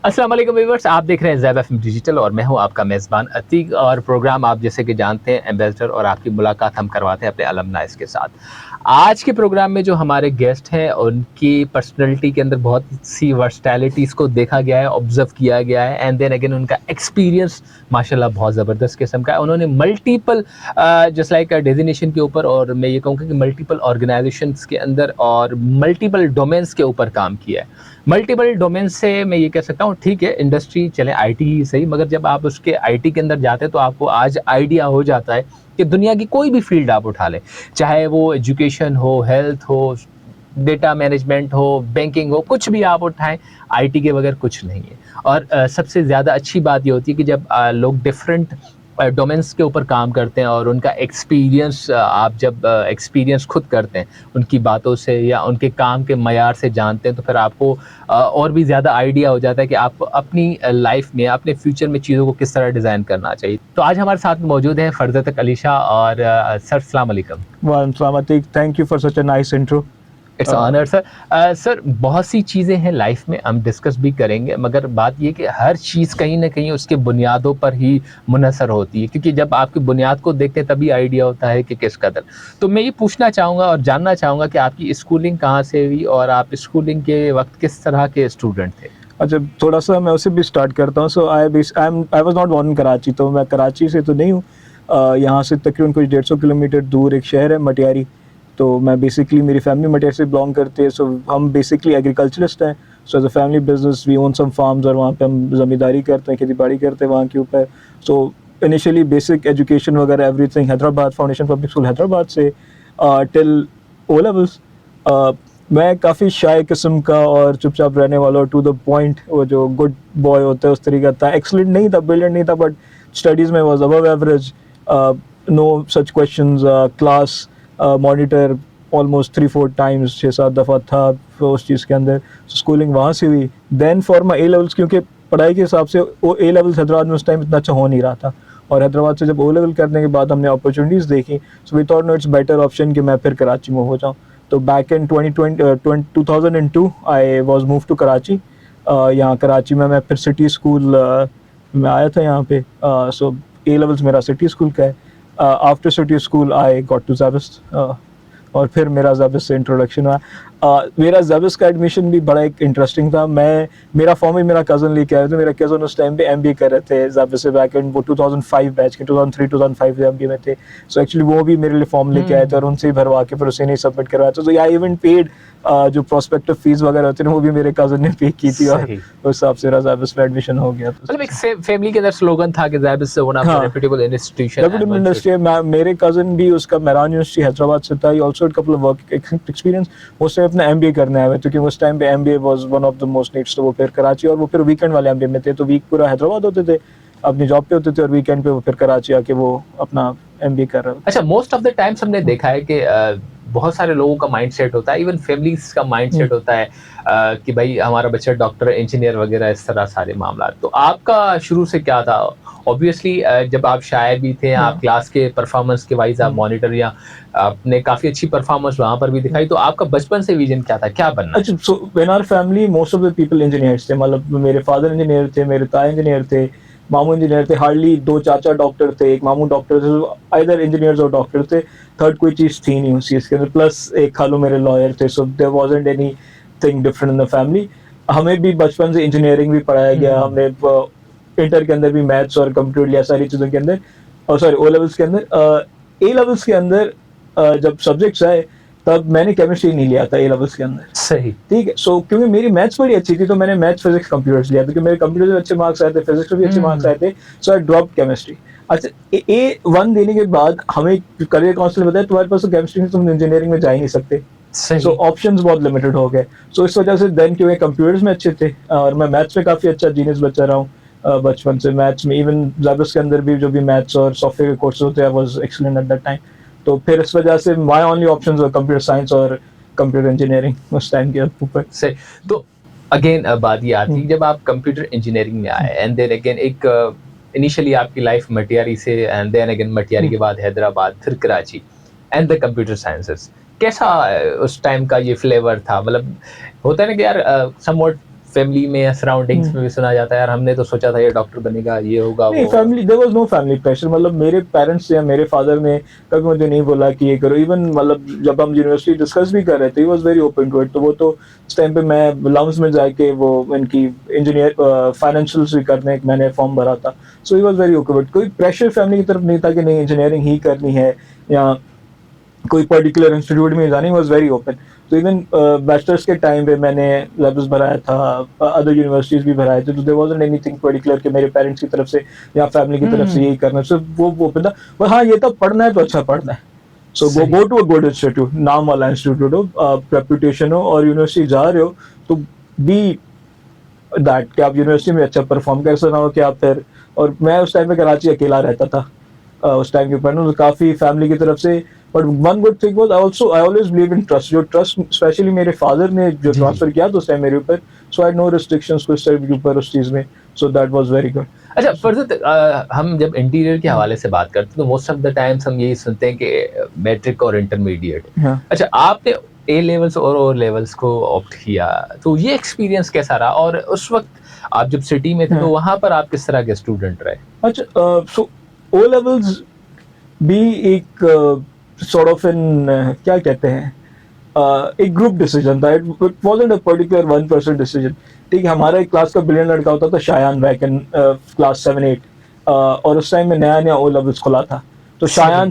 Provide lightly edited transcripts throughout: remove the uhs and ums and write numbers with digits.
अस्सलाम वालेकुम व्यूअर्स, आप देख रहे हैं ज़ैब एफ़एम डिजिटल और मैं हूं आपका मेज़बान अतीक। और प्रोग्राम आप जैसे कि जानते हैं एम्बेसडर, और आपकी मुलाकात हम करवाते हैं अपने अलमनाइज़ के साथ। आज के प्रोग्राम में जो हमारे गेस्ट हैं उनकी पर्सनैलिटी के अंदर बहुत सी वर्सटैलिटीज़ को देखा गया है, ऑब्ज़र्व किया गया है, एंड देन अगेन उनका एक्सपीरियंस माशाल्लाह बहुत ज़बरदस्त किस्म का है। उन्होंने मल्टीपल जस्ट लाइक डेज़िग्नेशन के ऊपर, और मैं ये कहूँगा कि मल्टीपल ऑर्गेनाइज़ेशंस के अंदर और मल्टीपल डोमेन्स के ऊपर काम किया है। मल्टीपल डोमेन से मैं ये कह सकता हूँ, ठीक है इंडस्ट्री चले आईटी ही सही, मगर जब आप उसके आईटी के अंदर जाते हैं तो आपको आज आइडिया हो जाता है कि दुनिया की कोई भी फील्ड आप उठा लें, चाहे वो एजुकेशन हो, हेल्थ हो, डेटा मैनेजमेंट हो, बैंकिंग हो, कुछ भी आप उठाएं, आईटी के बगैर कुछ नहीं है। और सबसे ज़्यादा अच्छी बात ये होती है कि जब लोग डिफरेंट डोमेन्स के ऊपर काम करते हैं और उनका एक्सपीरियंस, आप जब एक्सपीरियंस खुद करते हैं उनकी बातों से या उनके काम के मयार से जानते हैं, तो फिर आपको और भी ज़्यादा आइडिया हो जाता है कि आपको अपनी लाइफ में, अपने फ्यूचर में चीज़ों को किस तरह डिज़ाइन करना चाहिए। तो आज हमारे साथ मौजूद हैं फरजत अलीशा, और सर अस्सलाम वालेकुम। Well, Atik, thank you for such a nice intro. It's honour sir. Sir, बहुत सी चीज़ें हैं लाइफ में, हम डिस्कस भी करेंगे, मगर बात ये कि हर चीज़ कहीं ना कहीं उसके बुनियादों पर ही मुनहसर होती है, क्योंकि जब आपकी बुनियाद को देखते हैं तभी आइडिया होता है कि किस कदर। तो मैं ये पूछना चाहूँगा और जानना चाहूँगा कि आपकी स्कूलिंग कहाँ से हुई और आप स्कूलिंग के वक्त किस तरह के स्टूडेंट थे। अच्छा, थोड़ा सा मैं उसे भी स्टार्ट करता हूँ। So I was not born in Karachi, तो मैं कराची से तो नहीं हूँ। यहाँ से तकरीबन कुछ 150 किलोमीटर दूर एक शहर है मटियारी। तो मैं बेसिकली, मेरी फैमिली मटियारी से बिलोंग करती है। सो हम बेसिकली एग्रीकल्चरिस्ट हैं। So as a family business we own some farms, और वहाँ पे हम ज़मींदारी करते हैं, खेती बाड़ी करते हैं वहाँ के ऊपर। सो इनिशियली बेसिक एजुकेशन वगैरह everything Hyderabad, foundation public school Hyderabad से टिल ओ लेवल्स। मैं काफ़ी शाय किस्म का और चुपचाप रहने वाला, और टू द पॉइंट, वो जो गुड बॉय होता है उस तरीका था। एक्सलेंट नहीं था, ब्रिलियंट नहीं था, बट स्टडीज़ में was above average. No such questions. Class monitor almost 3-4 times, 6-7 दफ़ा था उस चीज़ के अंदर। स्कूलिंग वहाँ से हुई। Then for my A levels, क्योंकि पढ़ाई के हिसाब से वो ए लेवल्स हैदराबाद में उस टाइम इतना अच्छा हो नहीं रहा था, और हैदराबाद से जब ओ लेवल करने के बाद हमने अपॉर्चुनिटीज़ देखी, so we thought no it's better option कि मैं फिर कराची में हो जाऊँ। तो back in 2002 I was move to Karachi. यहाँ कराची में मैं फिर सिटी स्कूल में आया था यहाँ पे। सो ए लेवल्स मेरा सिटी स्कूल का है। After city school I got to SZABIST, और फिर मेरा ज़ाबिस्ट से इंट्रोडक्शन हुआ। मेरा ज़ाबिस्ट का एडमिशन भी बड़ा एक इंटरेस्टिंग था। मेरा फॉर्म ही मेरा कज़न लेके आया था। मेरा कज़न उस टाइम पे एमबीए कर रहे थे ज़ाबिस्ट से, बैक एंड वो 2005 बैच के, 2003-2005 एमबीए में थे। सो एक्चुअली वो भी मेरे लिए फॉर्म लेके आए थे, और उनसे ही भरवा के फिर उसे नहीं सबमिट करवाया था। तो आई इवन पेड जो प्रोस्पेक्टिव फीस वगैरह होती है वो भी मेरे कज़न ने पे की थी, और उस हिसाब से मेरा ज़ाबिस्ट में एडमिशन हो गया। मतलब एक फैमिली के अंदर स्लोगन था कि ज़ाबिस्ट से होना रेप्यूटेबल इंस्टीट्यूशन। Reputable industry. मेरे कज़न भी उसका मेहरान यूनिवर्सिटी हैदराबाद से था। ही also had couple of work experience. उससे अपना एमबीए करने आए हुए, क्योंकि उस टाइम पे MBA was one of the most needs. तो वो फिर कराची, और वो फिर वीकेंड वाले एमबीए में थे। तो वीक पूरा हैदराबाद होते थे, अपनी जॉब पे होते थे, और वीकेंड पे वो फिर कराची आके वो अपना एमबीए कर रहे थे। अच्छा, मोस्ट ऑफ द टाइम्स हमने देखा है कि बहुत सारे लोगों का माइंडसेट होता है, इवन फैमिलीज का माइंडसेट होता है कि भाई हमारा बच्चा डॉक्टर, इंजीनियर वगैरह, इस तरह सारे मामला। तो आपका शुरू से क्या था? ऑब्वियसली जब आप शायर भी थे, आप क्लास के परफॉर्मेंस के वाइज आप मॉनिटर, या आपने काफी अच्छी परफॉर्मेंस वहां पर भी दिखाई, तो आपका बचपन से विजन क्या था, क्या बनना? अच्छा, so in our family most of the people engineers थे। मतलब मेरे फादर इंजीनियर थे, मेरे ताए इंजीनियर थे, मामू इंजीनियर थे। हार्डली 2 चाचा डॉक्टर थे, एक मामू डॉक्टर थे। आइदर इंजीनियर्स और डॉक्टर थे। थर्ड कोई चीज़ थी नहीं उस चीज़ के अंदर। प्लस एक खालू मेरे लॉयर थे। So there wasn't anything different in the family. हमें भी बचपन से इंजीनियरिंग भी पढ़ाया गया। हमने इंटर के अंदर भी मैथ्स और कंप्यूटर लिया, सारी चीज़ों के अंदर। और सॉरी, ओ लेवल्स के अंदर। ए लेवल्स के अंदर जब सब्जेक्ट्स आए, तब मैंने केमिस्ट्री नहीं लिया था ए लेवल्स के अंदर। सही, ठीक है। सो क्योंकि मेरी मैथ्स बड़ी अच्छी थी, तो मैंने मैथ्स, फिजिक्स, कंप्यूटर्स लिया, क्योंकि मेरे कंप्यूटर में अच्छे मार्क्स आए थे, फिजिक्स में भी अच्छे मार्क्स आए थे। सो आई ड्रॉप केमिस्ट्री। अच्छा, A1 देने के बाद हमें करियर काउंसलर बताया तुम्हारे पास तो केमिस्ट्री में, तुम इंजीनियरिंग में जा ही नहीं सकते। सो ऑप्शंस बहुत लिमिटेड हो गए। सो इस वजह से देन, क्योंकि कंप्यूटर्स में अच्छे थे और मैं मैथ्स में काफ़ी अच्छा जीनियस बच्चा रहा हूँ बचपन से। मैथ्स में इवन ज़ाबिस्ट के अंदर भी जो भी मैथ्स और सॉफ्टवेयर कोर्स होते हैं, was excellent eight that time. तो फिर इस वजह से my only options were computer science और कंप्यूटर इंजीनियरिंग उस टाइम के ऊपर। सही। तो अगेन बात ये आती है, जब आप कंप्यूटर इंजीनियरिंग में आए, एंड देन अगेन एक इनिशियली आपकी लाइफ मटियारी से, एंड देन अगेन मटियारी के बाद हैदराबाद, फिर Karachi, and the computer sciences, कैसा उस टाइम का ये फ्लेवर था? मतलब होता है ना कि यार समवॉट फैमिली में या सराउंडिंग्स में भी सुना जाता है यार हमने तो सोचा था ये डॉक्टर बनेगा, ये होगा, नहीं, वो होगा। Family there was no family pressure. मतलब मेरे पेरेंट्स या मेरे फादर ने कभी मुझे नहीं बोला कि ये करो। इवन मतलब जब हम यूनिवर्सिटी डिस्कस भी कर रहे थे, he was very open to it. तो वो तो उस टाइम पे मैं लम्स में जाके वो इनकी इंजीनियर फाइनेंशियल्स भी करने एक मैंने फॉर्म भरा था। So he was very okay, but कोई प्रेशर फैमिली की तरफ नहीं था कि नहीं इंजीनियरिंग ही करनी है या कोई पर्टिकुलर इंस्टीट्यूट में जाने। Was very open. तो इवन बैचलर्स के टाइम पे मैंने लेवल्स भराया था, अदर यूनिवर्सिटीज भी भराए थे। तो देयर वाजंट एनीथिंग पर्टिकुलर कि मेरे पेरेंट्स की तरफ से या फैमिली की तरफ से यही करना। सो वो ओपन था। पर हाँ, ये तो पढ़ना है तो अच्छा पढ़ना है। सो गो सही। Go to a good institute, नाम वाला इंस्टीट्यूट हो, रेपुटेशन हो, और यूनिवर्सिटी जा रहे हो तो बी दैट कि आप यूनिवर्सिटी में अच्छा परफॉर्म कर सकना हो कि आप फिर। और मैं उस टाइम पे कराची अकेला रहता था उस टाइम के ऊपर ना, तो काफ़ी फैमिली की तरफ से। But one good thing was I always believe in trust. जो ट्रस्ट स्पेशली मेरे फादर ने जो जी, जी। ट्रांसफर किया था उस टाइम मेरे ऊपर, सो आई हैड नो रिस्ट्रिक्शंस कोई स्टडी के ऊपर उस चीज़ में। सो दैट वाज वेरी गुड। अच्छा फरज़त हम जब इंटीरियर के हवाले से बात करते हैं तो मोस्ट ऑफ द टाइम्स हम यही सुनते हैं कि मैट्रिक और इंटरमीडिएट। हाँ। अच्छा आपने ए लेवल्स और ओ लेवल्स को ऑप्ट किया, तो ये एक्सपीरियंस कैसा रहा? और उस वक़्त आप जब सिटी में थे तो हाँ। वहाँ पर आप किस तरह के स्टूडेंट रहे? अच्छा, सो ओ लेवल्स भी एक सॉर्ट ऑफ इन क्या कहते हैं, एक ग्रुप डिसीजन था। It wasn't a particular one person decision. ठीक है, हमारा एक क्लास का ब्रिलियंट लड़का होता था शायान बैक इन क्लास 7-8, और उस टाइम में नया नया ओ लेवल्स खुला था। तो शायान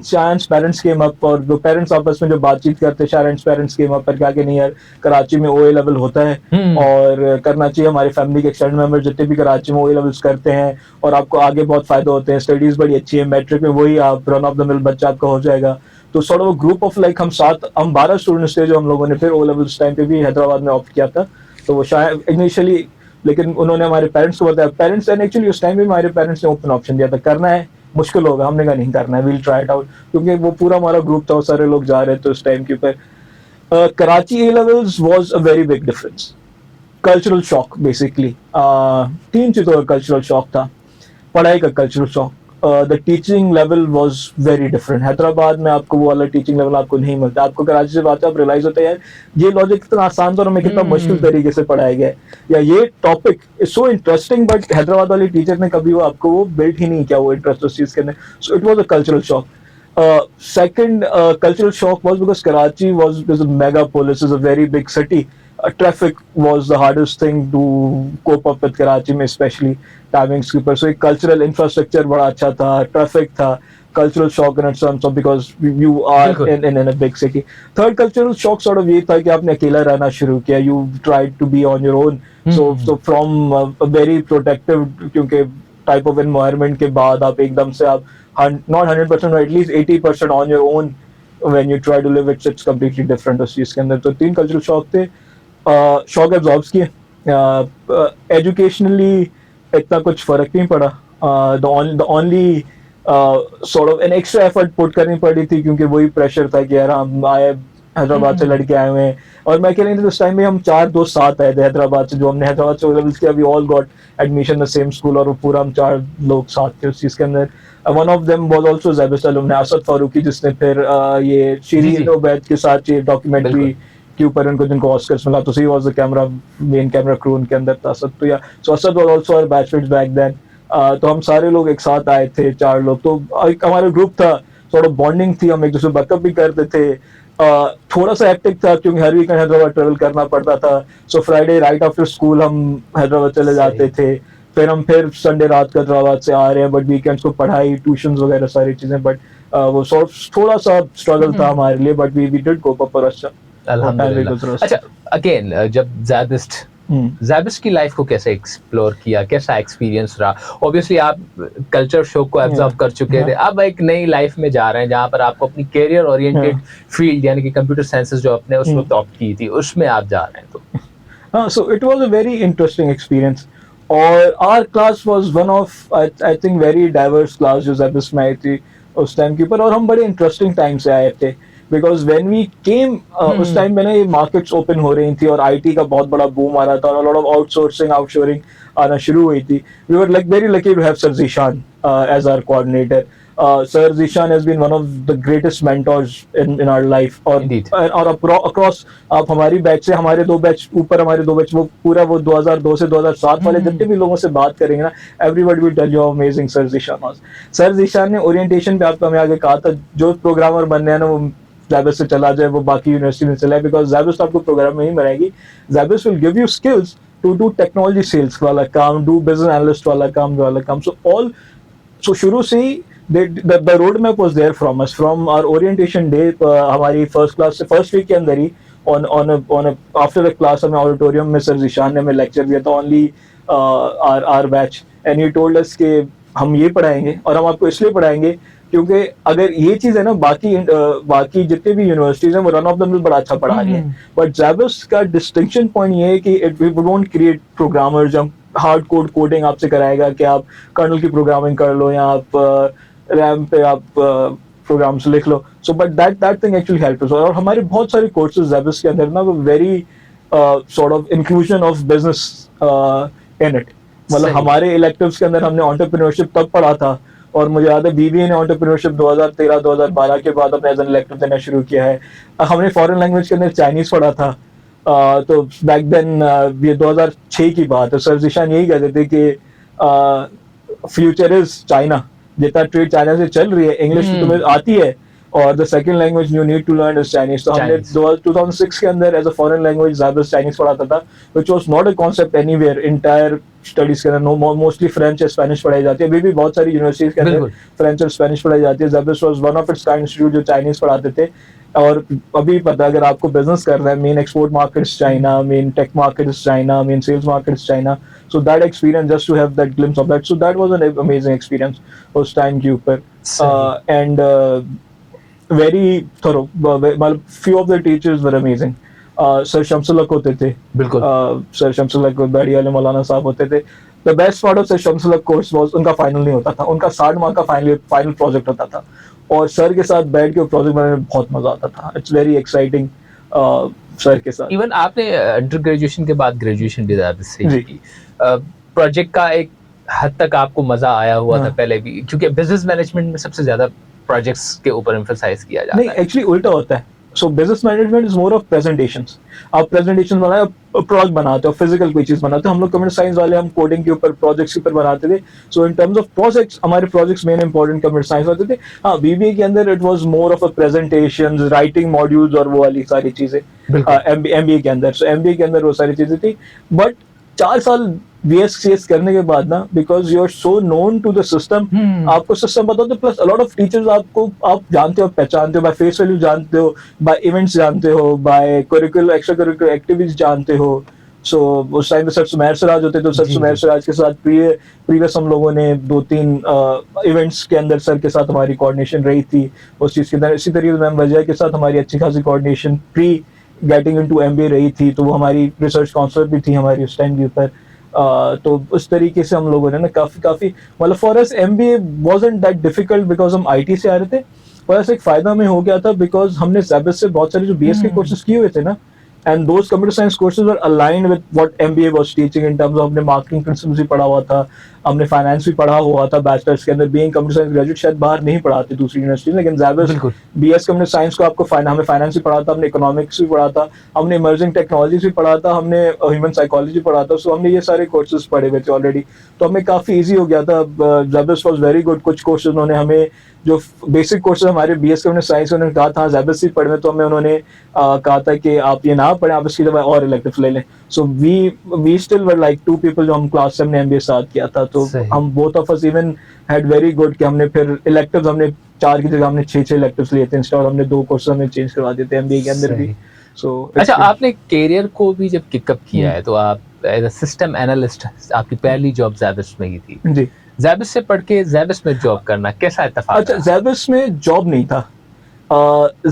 पेरेंट्स केम अप, और जो पेरेंट्स आपस में जो बातचीत करते, शायान्स पेरेंट्स केम अप पर क्या कि नहीं यार कराची में ओ लेवल होता है और करना चाहिए। हमारी फैमिली के एक्सटेंडेड मेंबर जितने भी कराची में ओ लेवल्स करते हैं और आपको आगे बहुत फायदा होते हैं, स्टडीज बड़ी अच्छी है, मैट्रिक में वही आप रन ऑफ द मिल बच्चा आपका हो जाएगा। तो sort of group of like हम 12 स्टूडेंट्स थे जो हम लोगों ने फिर ओ लेवल्स टाइम पे भी हैदराबाद में ऑप्ट किया था। तो वो शायद इनिशियली, लेकिन उन्होंने हमारे पेरेंट्स को बताया। पेरेंट्स ने एक्चुअली उस टाइम भी हमारे पेरेंट्स ने ओपन ऑप्शन दिया था, करना है मुश्किल होगा, हमने कहा नहीं करना है, वील ट्राई इट आउट, क्योंकि वो पूरा हमारा ग्रुप था, सारे लोग जा रहे थे उस टाइम के ऊपर। Karachi A levels was a very big difference. Cultural shock basically, 3 चीज़ों का कल्चरल शॉक था। पढ़ाई का cultural shock, the teaching level was very different. Hyderabad में आपको वो वाला टीचिंग लेवल आपको नहीं मिलता। आपको कराची से बात है, आप रियलाइज होता है यार ये लॉजिक इतना आसान था और हमें कितना मुश्किल तरीके से पढ़ाया गया है, या ये topic is so interesting, but Hyderabad वाले टीचर ने कभी वो आपको वो बिल्ड ही नहीं किया वो इंटरेस्ट उस चीज़ के अंदर। सो it was a cultural shock. Second cultural shock was because Karachi was a megapolis, is a very big city. Traffic was the hardest thing to cope up with Karachi में, especially timings के ऊपर. So एक cultural infrastructure बड़ा अच्छा था, traffic था, cultural shock in terms of because you are in a big city. Third cultural shock sort of ये था कि आपने अकेला रहना शुरू किया. You tried to be on your own. So from a very protective, क्योंकि type of environment के बाद आप एकदम से आप not 100% but at least 80% on your own when you try to live, it's completely different उस चीज़ के अंदर. तो 3 cultural shock थे. शॉक एब्जॉर्ब किए. एजुकेशनली इतना कुछ फर्क नहीं पड़ा. The only sort of an extra effort put करनी पड़ी थी, क्योंकि वही प्रेशर था कि यार हम आए हैदराबाद से लड़के आए हुए हैं, और मैं अकेले नहीं था उस टाइम में. हम 4 दोस्त साथ आए थे हैदराबाद से, जो हमने हैदराबाद से लेवल्स किया. We all got admission the same school, और वो पूरा हम 4 लोग साथ थे उस चीज़ के अंदर. One of them was also SZABIST alumni Asad Farooqui, जिसने फिर ये शीरीन उबैद के साथ ये डॉक्यूमेंट्री के ऊपर उनको जिनको ऑस्कर्स मिला, तो she was the cameraman camera crew उनके अंदर था असद. तो या so Asad was also our batchmates back then. तो हम सारे लोग एक साथ आए थे 4 लोग. तो एक हमारा ग्रुप था, सॉर्ट ऑफ बॉन्डिंग थी, हम एक दूसरे बैकअप भी करते थे. थोड़ा सा हेक्टिक था क्योंकि हर वीकेंड हैदराबाद ट्रेवल करना पड़ता था. So Friday right after school हम हैदराबाद चले जाते थे. फिर संडे रात का हैदराबाद से आ रहे हैं, बट वीकेंड्स को पढ़ाई, ट्यूशंस वगैरह सारी चीजें. बट वो सॉर्ट थोड़ा सा स्ट्रगल था हमारे लिए, but we did cope up. और अच्छा अल्हम्दुलिल्लाह. अच्छा अगेन जब ज़ैबिस्ट की लाइफ को कैसे एक्सप्लोर किया, कैसा एक्सपीरियंस रहा? ऑब्वियसली आप कल्चर शॉक को एब्जॉर्ब कर चुके थे, अब एक नई लाइफ में जा रहे हैं जहाँ पर आपको अपनी कैरियर ओरिएंटेड फील्ड यानी कि कंप्यूटर साइंसेस जो आपने उस वक्त ऑप्ट की थी उसमें आप जा रहे हैं. तो हाँ, so it was a very interesting experience. और our class was one of I think very diverse class जो ज़ैबिस्ट में आई थी उस टाइम के ऊपर, और हम बड़े इंटरेस्टिंग टाइम से आए थे. बिकॉज व्हेन वी केम उस टाइम में ना ये मार्केट्स ओपन हो रही थी और आईटी का बहुत बड़ा बूम आ रहा था, और लॉट ऑफ आउटसोर्सिंग आउटशोरिंग आना शुरू हुई थी. We were like very lucky to have sir Zishan as our coordinator. Sir Zishan has been one of the greatest mentors in our life. Indeed. और across आप हमारी बैच से हमारे 2 बैच ऊपर हमारे 2 बैच वो पूरा वो 2002 से 2007 वाले जितने भी लोगों से बात करेंगे ना, everybody will tell you how amazing Sir Zishan was. Sir Zishan ने ओरिएंटेशन पे आपको हमें आगे कहा था जो प्रोग्रामर बनने हैं ना वो Zabis से चला जाए, वो बाकी यूनिवर्सिटी में चला है, बिकॉज Zabis तो आपको प्रोग्राम में ही बनाएगी. Zabis will give you skills to do technology sales वाला काम, do business analyst वाला काम. So शुरू से ही the roadmap was there from us from our orientation day. हमारी first class से first week के अंदर ही on a after the class हमें auditorium में सर जिशान ने हमें lecture दिया था only our batch, and he told us कि हम ये पढ़ाएंगे और हम आपको इसलिए पढ़ाएंगे क्योंकि अगर ये चीज है ना बाकी जितने भी यूनिवर्सिटीज हैं वो रन ऑफ द मिल बड़ा अच्छा पढ़ा रही है, बट Zabis का डिस्टिंक्शन पॉइंट ये है कि वी डोंट क्रिएट प्रोग्रामर्स जो हार्ड कोडिंग आपसे कराएगा कि आप कर्नल की प्रोग्रामिंग कर लो या आप रैम पे आप प्रोग्राम्स लिख लो. So but that thing actually help us. और हमारे बहुत सारे कोर्सेज Zabis के अंदर ना वो very sort of inclusion of business in it. मतलब हमारे इलेक्टिव्स के अंदर हमने एंटरप्रेन्योरशिप तब पढ़ा था, और मुझे याद है बीबीए ने एंटरप्रेन्योरशिप 2013-2012 के बाद अपने एज एन इलेक्टिव देना शुरू किया है. हमने फॉरेन लैंग्वेज के अंदर चाइनीज पढ़ा था. तो बैक देन ये 2006 की बात है. सर जिशान यही कहते थे कि फ्यूचर इज चाइना. जितना ट्रेड चाइना से चल रही है, इंग्लिश तुम्हें आती है और the second language you need to learn is Chinese. तो हमने 2006 के अंदर as a foreign language Zabis Chinese पढ़ाता था, which was not a concept anywhere entire studies के अंदर. मोस्टली फ्रेंच या स्पेनिश पढ़ाई जाती है. अभी भी बहुत सारी यूनिवर्सिटीज के अंदर फ्रेंच और स्पेनिश पढ़ाई जाती है. Zabis was one of its kind institute जो चाइनीज पढ़ाते थे. और अभी पता अगर आपको बिजनेस करना है, main export market is China, main tech market is China, main sales market is China. So that experience just to have that glimpse of that. So that was an amazing experience उस time के ऊपर. And very thorough. मतलब few of the teachers were amazing. Sir Shamsul Haq होते थे. बिल्कुल. Sir Shamsul हक baddie वाले मौलाना साहब होते थे. The best part of sir Shamsul हक कोर्स was उनका फाइनल नहीं होता था. उनका 60 मार्क का फाइनल प्रोजेक्ट होता था और सर के साथ बैठ के प्रोजेक्ट बनाने में बहुत मजा आता था. इट्स वेरी एक्साइटिंग सर के साथ. इवन आपने अंडर ग्रेजुएशन के बाद ग्रेजुएशन भी Zabis से की. प्रोजेक्ट का एक हद तक आपको मजा आया हुआ था पहले भी, क्योंकि बिजनेस मैनेजमेंट में सबसे ज्यादा प्रोजेक्ट्स के ऊपर एम्फसाइज किया जाता है. नहीं, एक्चुअली उल्टा होता है. सो business management is more of presentations. आप प्रेजेंटेशन बनाए, प्रोडक्ट बनाते हो, फिजिकल कोई चीज बनाते हो. हम लोग कंप्यूटर साइंस वाले हम कोडिंग के ऊपर प्रोजेक्ट्स के ऊपर बनाते थे. सो इन टर्म्स ऑफ प्रोजेक्ट्स हमारे projects main important computer science होते थे. हाँ, बीबीए के अंदर it was more of a presentations, writing modules और वो वाली सारी चीजें एमबीए के अंदर. सो एमबीए के अंदर वो सारी चीजें थी. बट 4 साल BScs करने के बाद ना, because you are so known to the system, आपको सिस्टम पता होता है, plus a lot of teachers आपको आप जानते हो, पहचानते हो, बाय फेस वैल्यू जानते हो, बाय इवेंट्स जानते हो, by curricular extra curricular activities जानते हो. सो उस टाइम पे सर सुमेर सिराज होते, तो सर सुमेर सिराज के साथ प्रीवियस हम लोगों ने 2-3 इवेंट्स के अंदर सर के साथ हमारी कोऑर्डिनेशन रही थी उस चीज के अंदर. इसी तरीके से मैम वजिया के साथ हमारी अच्छी खासी coordination pre getting into MBA रही थी. तो वो हमारी रिसर्च काउंसलर भी थी हमारी उस टाइम के ऊपर. तो उस तरीके से हम लोगों ने ना काफी मतलब for us MBA wasn't that difficult because हम IT से आ रहे थे. फॉर अस एक फायदा में हो गया था बिकॉज हमने Zabis से बहुत सारे जो BS के कोर्सेज किए हुए थे ना, and those computer science courses were aligned with what MBA was teaching in terms of हमने marketing principles भी पढ़ा हुआ था, हमने finance भी पढ़ा हुआ था बैचलर्स के अंदर. being computer science graduate शायद बाहर नहीं पढ़ाते दूसरी यूनिवर्सिटी, लेकिन Zabis BS computer science को आपको हमें finance भी पढ़ा था, हमने economics भी पढ़ा था, हमने emerging technologies भी पढ़ा था, हमने human psychology पढ़ा था. so हमने ये सारे courses पढ़े हुए थे already, तो हमें काफी easy हो गया था. Zabis was very good. कुछ courses उन्होंने हमें जो बेसिक कोर्सेज हमारे BS computer science उन्होंने कहा था Zabis ही पढ़ने, तो हमें उन्होंने कहा था कि आप ये ना पढ़ें, आप इसकी जगह और इलेक्टिव ले लें. So we still were like 2 people जो हम क्लास से हमने MBA साथ किया था. तो हम both of us even had very good कि हमने फिर इलेक्टिव्स हमने 4 की जगह हमने 6 इलेक्टिव्स लिए थे. इंस्टेड हमने 2 कोर्सेज हमने चेंज करवा दिए थे MBA के अंदर भी. सो अच्छा, आपने करियर को भी जब किकअप किया है तो आप एज अ सिस्टम एनालिस्ट, आपकी पहली जॉब Zabis में ही थी जी. Zabis से पढ़ के Zabis में जॉब करना कैसा इत्तेफाक? अच्छा, Zabis में जॉब नहीं था.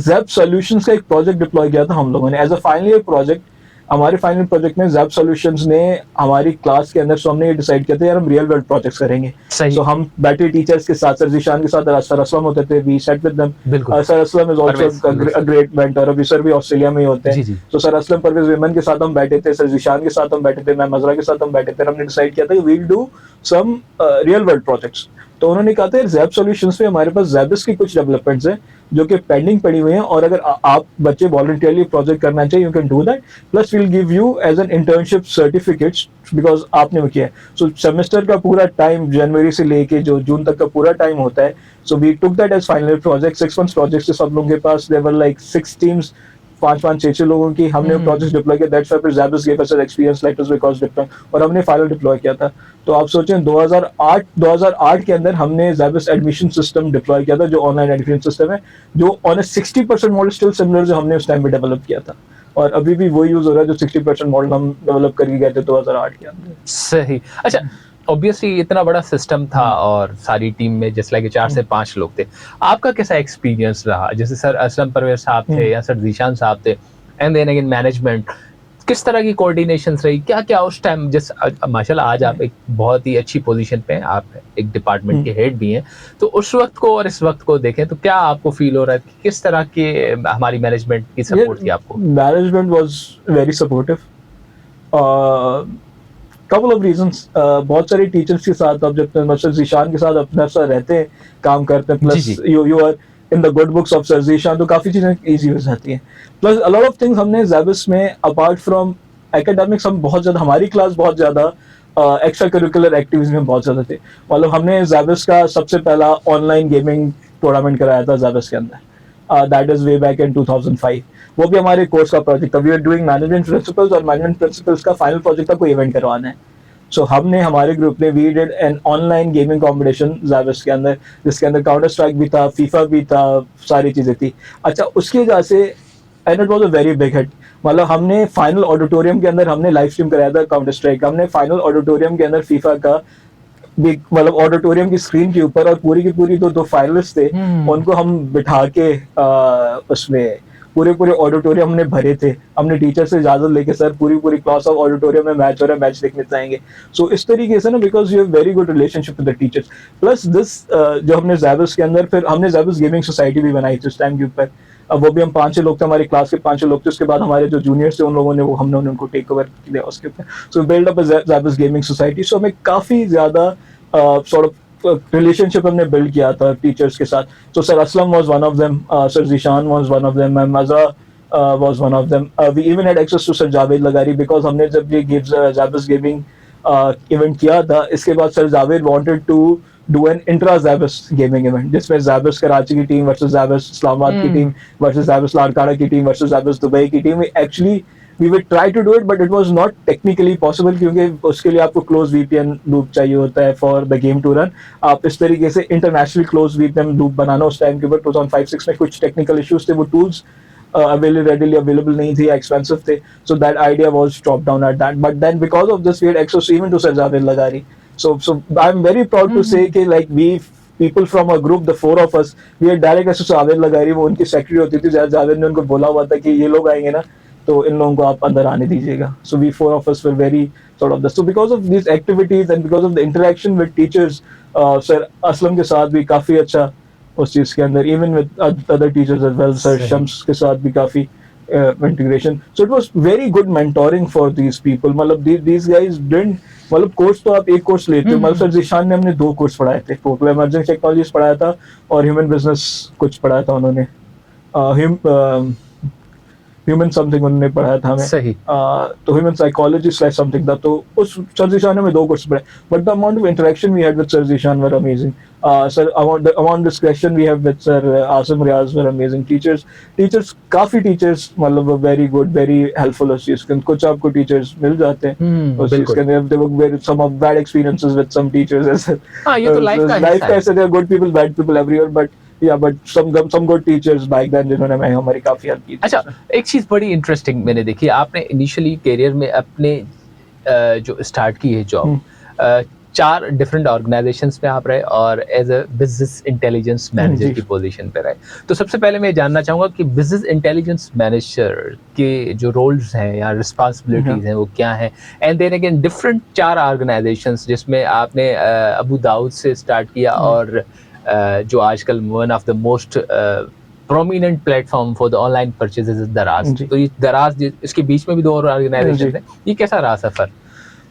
Zap Solutions का एक प्रोजेक्ट डिप्लॉय किया था हम लोगों ने as a final year project. हमारे फाइनल प्रोजेक्ट में Zap Solutions ने हमारी क्लास के अंदर, सो हमने ये डिसाइड किया था यार हम रियल वर्ल्ड प्रोजेक्ट्स करेंगे. सो हम बैठे टीचर्स के साथ, सर जिशान के साथ सर असलम होते थे, we set with them. Sir Aslam is also a great mentor. अभी सर भी ऑस्ट्रेलिया में ही होते हैं. तो सर असलम परवेज विमन के साथ हम बैठे थे, सर जिशान के साथ हम बैठे थे, मैम मजरा के साथ हम बैठे थे. हमने डिसाइड किया था कि we will do some real world projects. तो उन्होंने कहा था जैब सॉल्यूशंस में हमारे पास जैबिस की कुछ डेवलपमेंट्स हैं जो कि पेंडिंग पड़ी हुई हैं, और अगर आप बच्चे वॉलंटियरली प्रोजेक्ट करना चाहिए you can do that, plus will give you as an internship certificates because आपने वो किया है. सो सेमेस्टर का पूरा टाइम जनवरी से लेके जो जून तक का पूरा टाइम होता है, so we took that as final project. 6 months project से सब लोगों के पास देवर लाइक 6 टीम्स, 5-5 6 लोगों की हमने प्रोजेक्ट डिप्लॉय किया. That's why Zabbis gave us an experience letters because deploy, और हमने फाइनल डिप्लॉय किया था. तो आप सोचें 2008 के अंदर हमने Zabbis एडमिशन सिस्टम डिप्लॉय किया था जो ऑनलाइन एडमिशन सिस्टम है, जो on A 60% model still similar जो हमने उस टाइम पे डेवलप किया था, और अभी भी वो यूज हो रहा है जो 60% मॉडल हम डेवलप करके गए थे 2008 के अंदर. सही. अच्छा, ऑब्वियसली इतना बड़ा सिस्टम था और सारी टीम में जैसे लाइक 4 से 5 लोग थे. आपका कैसा एक्सपीरियंस रहा? जैसे सर असलम परवेज साहब थे या सर जीशान साहब थे, एंड देन अगेन मैनेजमेंट, किस तरह की कोऑर्डिनेशंस रही? क्या क्या उस टाइम, जैसे माशाल्लाह आज आप एक बहुत ही अच्छी पोजीशन पे हैं, आप एक डिपार्टमेंट के हेड भी हैं, तो उस वक्त को और इस वक्त को देखें तो क्या आपको फील हो रहा है कि किस तरह के हमारी मैनेजमेंट की सपोर्ट थी आपको? Management was very supportive. couple of reasons. बहुत सारे टीचर्स के साथ अब जब मतलब जीशान के साथ अपना सर रहते हैं, काम करते हैं, plus you are in the good books of sir Zeeshan, तो काफ़ी चीज़ें ईजी हो जाती हैं. Plus a lot of things हमने Zabbis में अपार्ट फ्रॉम एकेडमिक्स हम बहुत ज़्यादा, हमारी क्लास बहुत ज़्यादा एक्स्ट्रा करिकुलर एक्टिविटीज में बहुत ज़्यादा थे. मतलब हमने Zabbis का सबसे पहला ऑनलाइन गेमिंग टूर्नामेंट कराया था Zabbis के अंदर. That is way back in 2005. वो भी हमारे कोर्स का प्रोजेक्ट था. We are doing management principles, और मैनेजमेंट प्रिंसिपल्स का फाइनल प्रोजेक्ट था कोई इवेंट करवाना है. सो हमने हमारे ग्रुप ने we did an online gaming competition Zabbis के अंदर, जिसके अंदर काउंटर स्ट्राइक भी था, फीफा भी था, सारी चीज़ें थी. अच्छा, उसकी वजह से and it was a very big hit. मतलब हमने फाइनल ऑडिटोरियम के अंदर हमने लाइव स्ट्रीम कराया था काउंटर स्ट्राइक. हमने फाइनल ऑडिटोरियम के अंदर फीफा का मतलब ऑडिटोरियम की स्क्रीन के ऊपर, और पूरी की पूरी दो फाइनलिस्ट थे, उनको हम बिठा के उसमें पूरे ऑडिटोरियम हमने भरे थे. हमने टीचर से इजाजत लेके सर पूरी क्लास ऑफ ऑडिटोरियम में मैच हो रहा है, मैच देखने जाएंगे. सो इस तरीके से ना, because you have very good relationship with the teachers. Plus this जो हमने Zabbis के अंदर, फिर हमने Zabbis गेमिंग सोसाइटी भी बनाई थी उस टाइम के ऊपर. अब वो भी हम 5-6 लोग थे, हमारी क्लास के 5-6 लोग थे. उसके बाद हमारे जो जूनियर्स थे उन लोगों ने वो हमने उनको टेक ओवर किया उसके ऊपर. So build up a Zabbis gaming society. So हमें काफ़ी ज़्यादा sort of relationship हमने build किया था टीचर्स के साथ. So Sir Aslam was one of them, Sir Zishan was one of them, and Mazra was one of them. We even had access to Sir Javed Lagari because हमने जब ये Zabbis gaming event किया था, इसके बाद Sir Javed wanted to do an intra Zabbis gaming event जिसमें Zabbis Karachi की team versus Zabbis Islamabad की टीम versus Zabbis लाड़काड़ा की टीम versus Zabbis दुबई की team. We would try to do it, but it was not technically possible क्योंकि उसके लिए आपको close VPN loop चाहिए होता है for the game to run. आप इस तरीके से international close VPN loop बनाना उस टाइम के ऊपर 2005-06 में कुछ technical issues थे, वो tools readily available नहीं थे, expensive थे. So that idea was dropped down at that. But then because of this, we had access even to Sir Javed Lagari. So I'm very proud to say कि like we people from a group, the 4 of us, we had direct access to Javed Lagari. वो उनकी secretary होती थी. जावेद ने उनको बोला हुआ था कि ये लोग आएंगे ना, तो इन लोगों को आप अंदर आने दीजिएगा. So we 4 of us were very sort of this. So because of these activities and because of the interaction with teachers, Sir Aslam के साथ भी काफ़ी अच्छा उस चीज़ के अंदर, even with other teachers as well, Sir Shams के साथ भी काफ़ी integration. So it was very good mentoring for these people. मतलब these guys didn't, मतलब कोर्स तो आप एक कोर्स लेते हो. मतलब सर जीशान ने हमने 2 कोर्स पढ़ाए थे. टोटल इमर्जिंग टेक्नोलॉजीज पढ़ाया था और ह्यूमन बिजनेस कुछ पढ़ाया था उन्होंने. ह्यूमन समथिंग उन्होंने पढ़ाया था हमें. सही. तो ह्यूमन साइकोलॉजी स्लैश समथिंग था. तो उस सर जीशान ने हमें 2 कोर्स पढ़ाए. But the amount of interaction we had with sir Zeeshan were amazing. Sir amount discussion we have with sir Asim Riaz were amazing. Teachers काफ़ी टीचर्स मतलब वेरी गुड, वेरी हेल्पफुल उस चीज़ के. कुछ आपको टीचर्स मिल जाते हैं उस चीज़ के अंदर. There were some of bad experiences with some teachers as हां, ये तो लाइफ का ऐसा. There good people, bad people everywhere, but but some good teachers back then जिन्होंने हमारी काफ़ी हेल्प की. अच्छा, एक चीज़ बड़ी इंटरेस्टिंग मैंने देखी, आपने इनिशियली करियर में अपने जो स्टार्ट की है जॉब 4 डिफरेंट ऑर्गेनाइजेशंस में आप रहे और as a business intelligence manager की पोजीशन पे रहे. तो सबसे पहले मैं जानना चाहूँगा कि बिजनेस इंटेलिजेंस मैनेजर के जो रोल्स हैं या रिस्पॉन्सिबिलिटीज़ हैं वो क्या हैं, and then again different 4 organizations जिसमें आपने अबू दाऊद से स्टार्ट किया और जो आजकल one of the most prominent platform for the online purchases is दराज. तो ये दराज, इसके बीच में भी 2 और ऑर्गेनाइजेशन हैं. ये कैसा रहा सफर?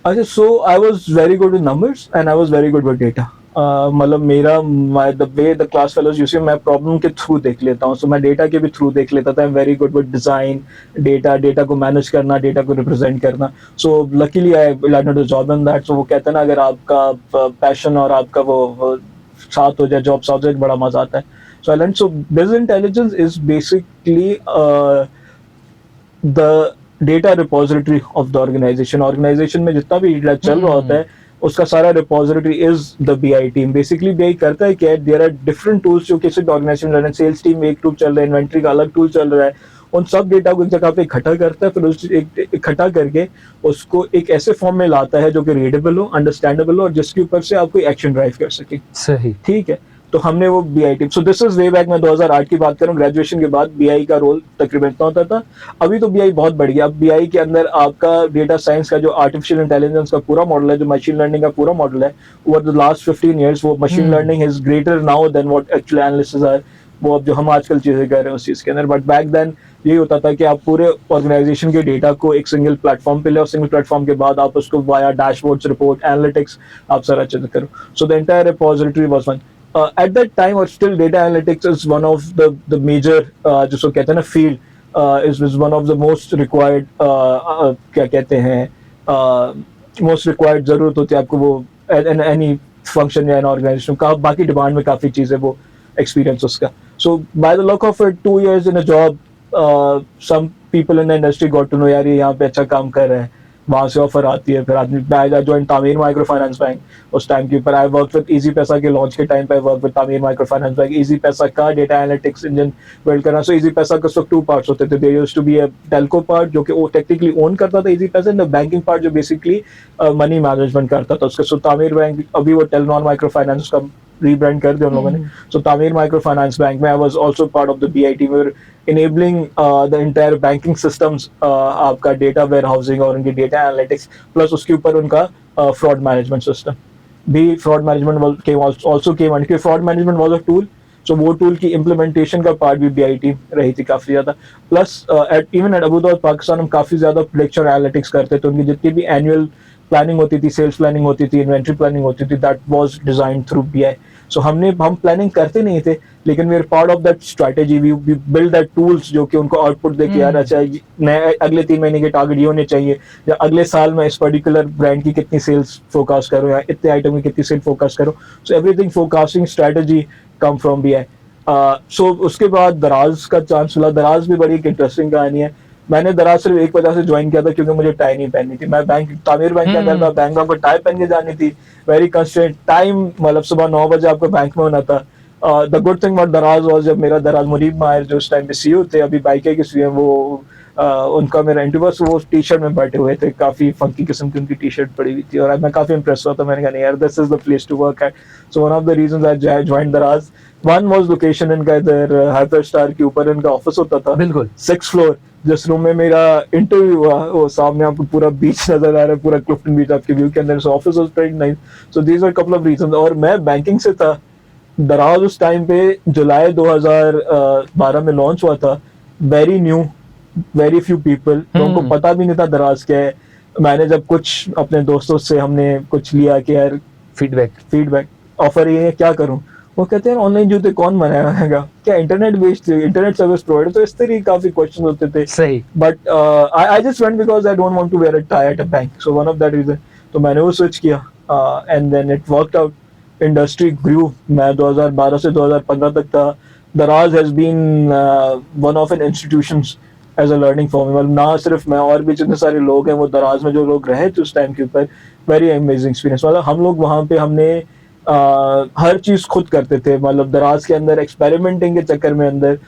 अच्छा, so I was very good with numbers and I was very good with data. मतलब मेरा the way the class fellows used, मैं प्रॉब्लम के थ्रू देख लेता हूँ, सो मैं डेटा के भी थ्रू देख लेता था। I am very good with design, data को मैनेज करना, डेटा को रिप्रेजेंट करना। So luckily I landed a job in that. So वो कहते हैं ना, अगर आपका पैशन और आपका वो साथ हो जाए, जॉब साथ हो जाए, बड़ा मजा आता है। So I learn, so business intelligence is basically the data repository of the organisation. Organisation में जितना भी डेटा चल रहा होता है, उसका सारा repository is the BI team. Basically BI करता है क्या है, देयर आर डिफरेंट टूल्स जो किसी ऑर्गेनाइजेशन में, सेल्स टीम में एक टूल चल रहा है, इन्वेंट्री का अलग टूल चल रहा है, उन सब डेटा को एक जगह पे इकट्ठा करता है, फिर उस इकट्ठा करके उसको एक ऐसे फॉर्म में लाता है जो कि रीडेबल हो, अंडरस्टैंडेबल हो, और जिसके ऊपर से आप कोई एक्शन ड्राइव कर सके। सही। ठीक है, तो हमने वो BI team, so this is way back, मैं 2008 की बात करूं, ग्रेजुएशन के बाद बीआई का रोल तकरीबन इतना होता था। अभी तो बीआई बहुत बढ़ गया। अब बीआई के अंदर आपका डेटा साइंस का जो आर्टिफिशियल इंटेलिजेंस का पूरा मॉडल है, जो मशीन लर्निंग का पूरा मॉडल है, ओवर द लास्ट 15 years वो machine learning is greater now than what actually analysis are, वो अब जो हम आजकल चीजें कर रहे हैं उस चीज के अंदर। बट बैक देन यही होता था कि आप पूरे ऑर्गेनाइजेशन के डेटा को एक सिंगल प्लेटफॉर्म पे ले, और सिंगल प्लेटफॉर्म के बाद आप उसको वाया डैशबोर्ड्स, रिपोर्ट, एनालिटिक्स आप सारा चीज करो। So the entire repository was one. At that time, or still, data analytics is one of the major जिसको कहते हैं ना field, is one of the most required, क्या कहते हैं, most required जरूरत होती है आपको वो any function या ऑर्गेनाइजेशन का। बाकी डिमांड में काफी चीजें वो एक्सपीरियंस उसका। So by the luck of it, 2 years in a job, some people in the industry got to know, यार ये यहाँ पे अच्छा काम कर रहे हैं, वहां से ऑफर आती है, फिर आदमी आई जॉइन तामीर माइक्रो फाइनेंस बैंक उस टाइम के ऊपर। आई वर्क विद इजी पैसा के लॉन्च के टाइम पे, आई वर्क विद तामीर माइक्रो फाइनेंस बैंक। इजी पैसा का डेटा एनालिटिक्स इंजन बिल्ड करना। सो इजी पैसा का टू पार्ट्स होते थे। There used to be a telco part जो कि वो टेक्निकली ओन करता था Easypaisa, and the banking part जो बेसिकली मनी मैनेजमेंट करता था उसका। सो तामीर बैंक, अभी वो टेलनॉर माइक्रो फाइनेंस का रीब्रांड कर दिया उन लोगों ने। सो तामीर माइक्रो फाइनेंस बैंक में I was also part of the BI team, we were enabling the entire banking systems, आपका डेटा वेयर हाउसिंग और उनकी डेटा एनालिटिक्स, प्लस उसके ऊपर उनका फ्रॉड मैनेजमेंट सिस्टम भी। Fraud management came also came under, fraud management was a tool, so वो tool की implementation का पार्ट भी बीआई टीम रही थी काफी ज्यादा। Plus even at Abu Dhabi Pakistan हम काफी ज्यादा प्रेडिक्शन एनालिटिक्स करते थे। उनकी जितनी भी एनुअल प्लानिंग होती थी, सेल्स प्लानिंग होती थी, इन्वेंट्री प्लानिंग होती थी, that was designed through BI. So हम प्लानिंग करते नहीं थे, लेकिन we are part of that strategy. We build that tools जो कि उनको आउटपुट दे के, यार अच्छा नए अगले 3 महीने के टारगेट ये होने चाहिए, या अगले साल में इस पर्टिकुलर ब्रांड की कितनी सेल्स फोकस करो, या इतने आइटम की कितनी सेल फोकस करो। So everything focusing strategy come from BI. So उसके बाद दराज का चांस मिला। दराज भी बड़ी एक इंटरेस्टिंग कहानी है। मैंने दराज सिर्फ एक वजह से ज्वाइन किया था, क्योंकि मुझे टाई नहीं पहननी थी। मैं बैंक तामीर बैंक क्या करता, बैंक को टाई पहन के जानी थी, वेरी कंस्ट्रेंट टाइम, मतलब सुबह 9 बजे आपको बैंक में होना था। द गुड थिंग अबाउट दराज वाज, जब मेरा दराज मुनीब माहिर जो उस टाइम पे सीईओ थे, अभी बाइके के सीईओ, वो उनका मेरा इंटरव्यू, वो टी शर्ट में बैठे हुए थे, काफी फंकी किस्म की उनकी टी शर्ट पड़ी हुई थी, और मैं काफी इंप्रेस हुआ था। मैंने कहा नहीं यार, this is the place to work at. So one of the reasons I joined Daraz, one was location, इनका इधर हाइपर स्टार के ऊपर इनका ऑफिस होता था, बिल्कुल 6th फ्लोर। जिस रूम में मेरा इंटरव्यू हुआ, वो सामने आपको पूरा बीच नजर आ रहा है, पूरा क्लिफ्टन बीच आपके व्यू के अंदर। So office was very nice. So these are couple of reasons. और मैं बैंकिंग से था। दराज उस टाइम पे जुलाई 2012 में लॉन्च हुआ था, very new, very few people, उनको पता भी नहीं था दराज क्या है। मैंने जब कुछ अपने दोस्तों से हमने कुछ लिया कि यार फीडबैक ऑफर ये है, क्या करूं, वो कहते हैं ऑनलाइन जूते कौन बनाएगा, क्या internet based, internet service provider. तो इस तरह की काफी क्वेश्चन होते थे। सही। But I just went because I don't want to wear a tie at a bank, so one of that reason. तो मैंने वो स्विच किया, and then it worked out. Industry grew. मैं 2012 से 2015 तक था। Daraz has been one of an institutions as a learning for me. मतलब ना सिर्फ मैं, और भी जितने सारे लोग हैं वो दराज में जो लोग रहे थे उस टाइम के ऊपर, वेरी अमेजिंग एक्सपीरियंस। मतलब हम लोग वहाँ पे हमने हर चीज खुद करते थे। मतलब दराज के अंदर एक्सपेरिमेंटिंग के चक्कर में अंदर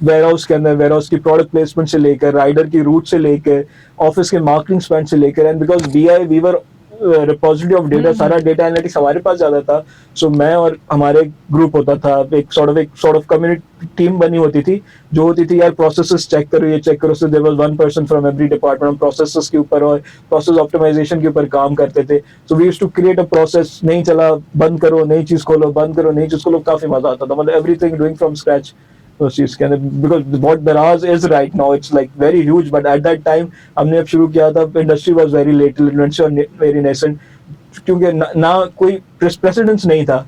वेयर हाउस के अंदर, वेयर हाउस की प्रोडक्ट प्लेसमेंट से लेकर, राइडर की रूट से लेकर, ऑफिस के मार्केटिंग स्पेंड से लेकर, and because BI we were repository of data, सारा डेटा एनालिटिक्स हमारे पास ज्यादा था। सो मैं और हमारे ग्रुप होता था, एक सॉर्ट ऑफ कम्युनिटी टीम बनी होती थी, जो होती थी यार प्रोसेसेस चेक करो, ये चेक करो। So there was one person from every department. हम प्रोसेसेस के ऊपर और प्रोसेस ऑप्टिमाइजेशन के ऊपर काम करते थे। So we used to create a process, नहीं चला बंद करो, नई चीज खोलो, बंद करो, नई चीज खोलो, काफी मजा आता था। मतलब एवरीथिंग डूइंग फ्रॉम स्क्रैच उस चीज़ के अंदर, because what Daraz is right now it's like very huge, but at that time हमने जब शुरू किया था industry was very late, very nascent, क्योंकि ना कोई प्रेसिडेंस नहीं था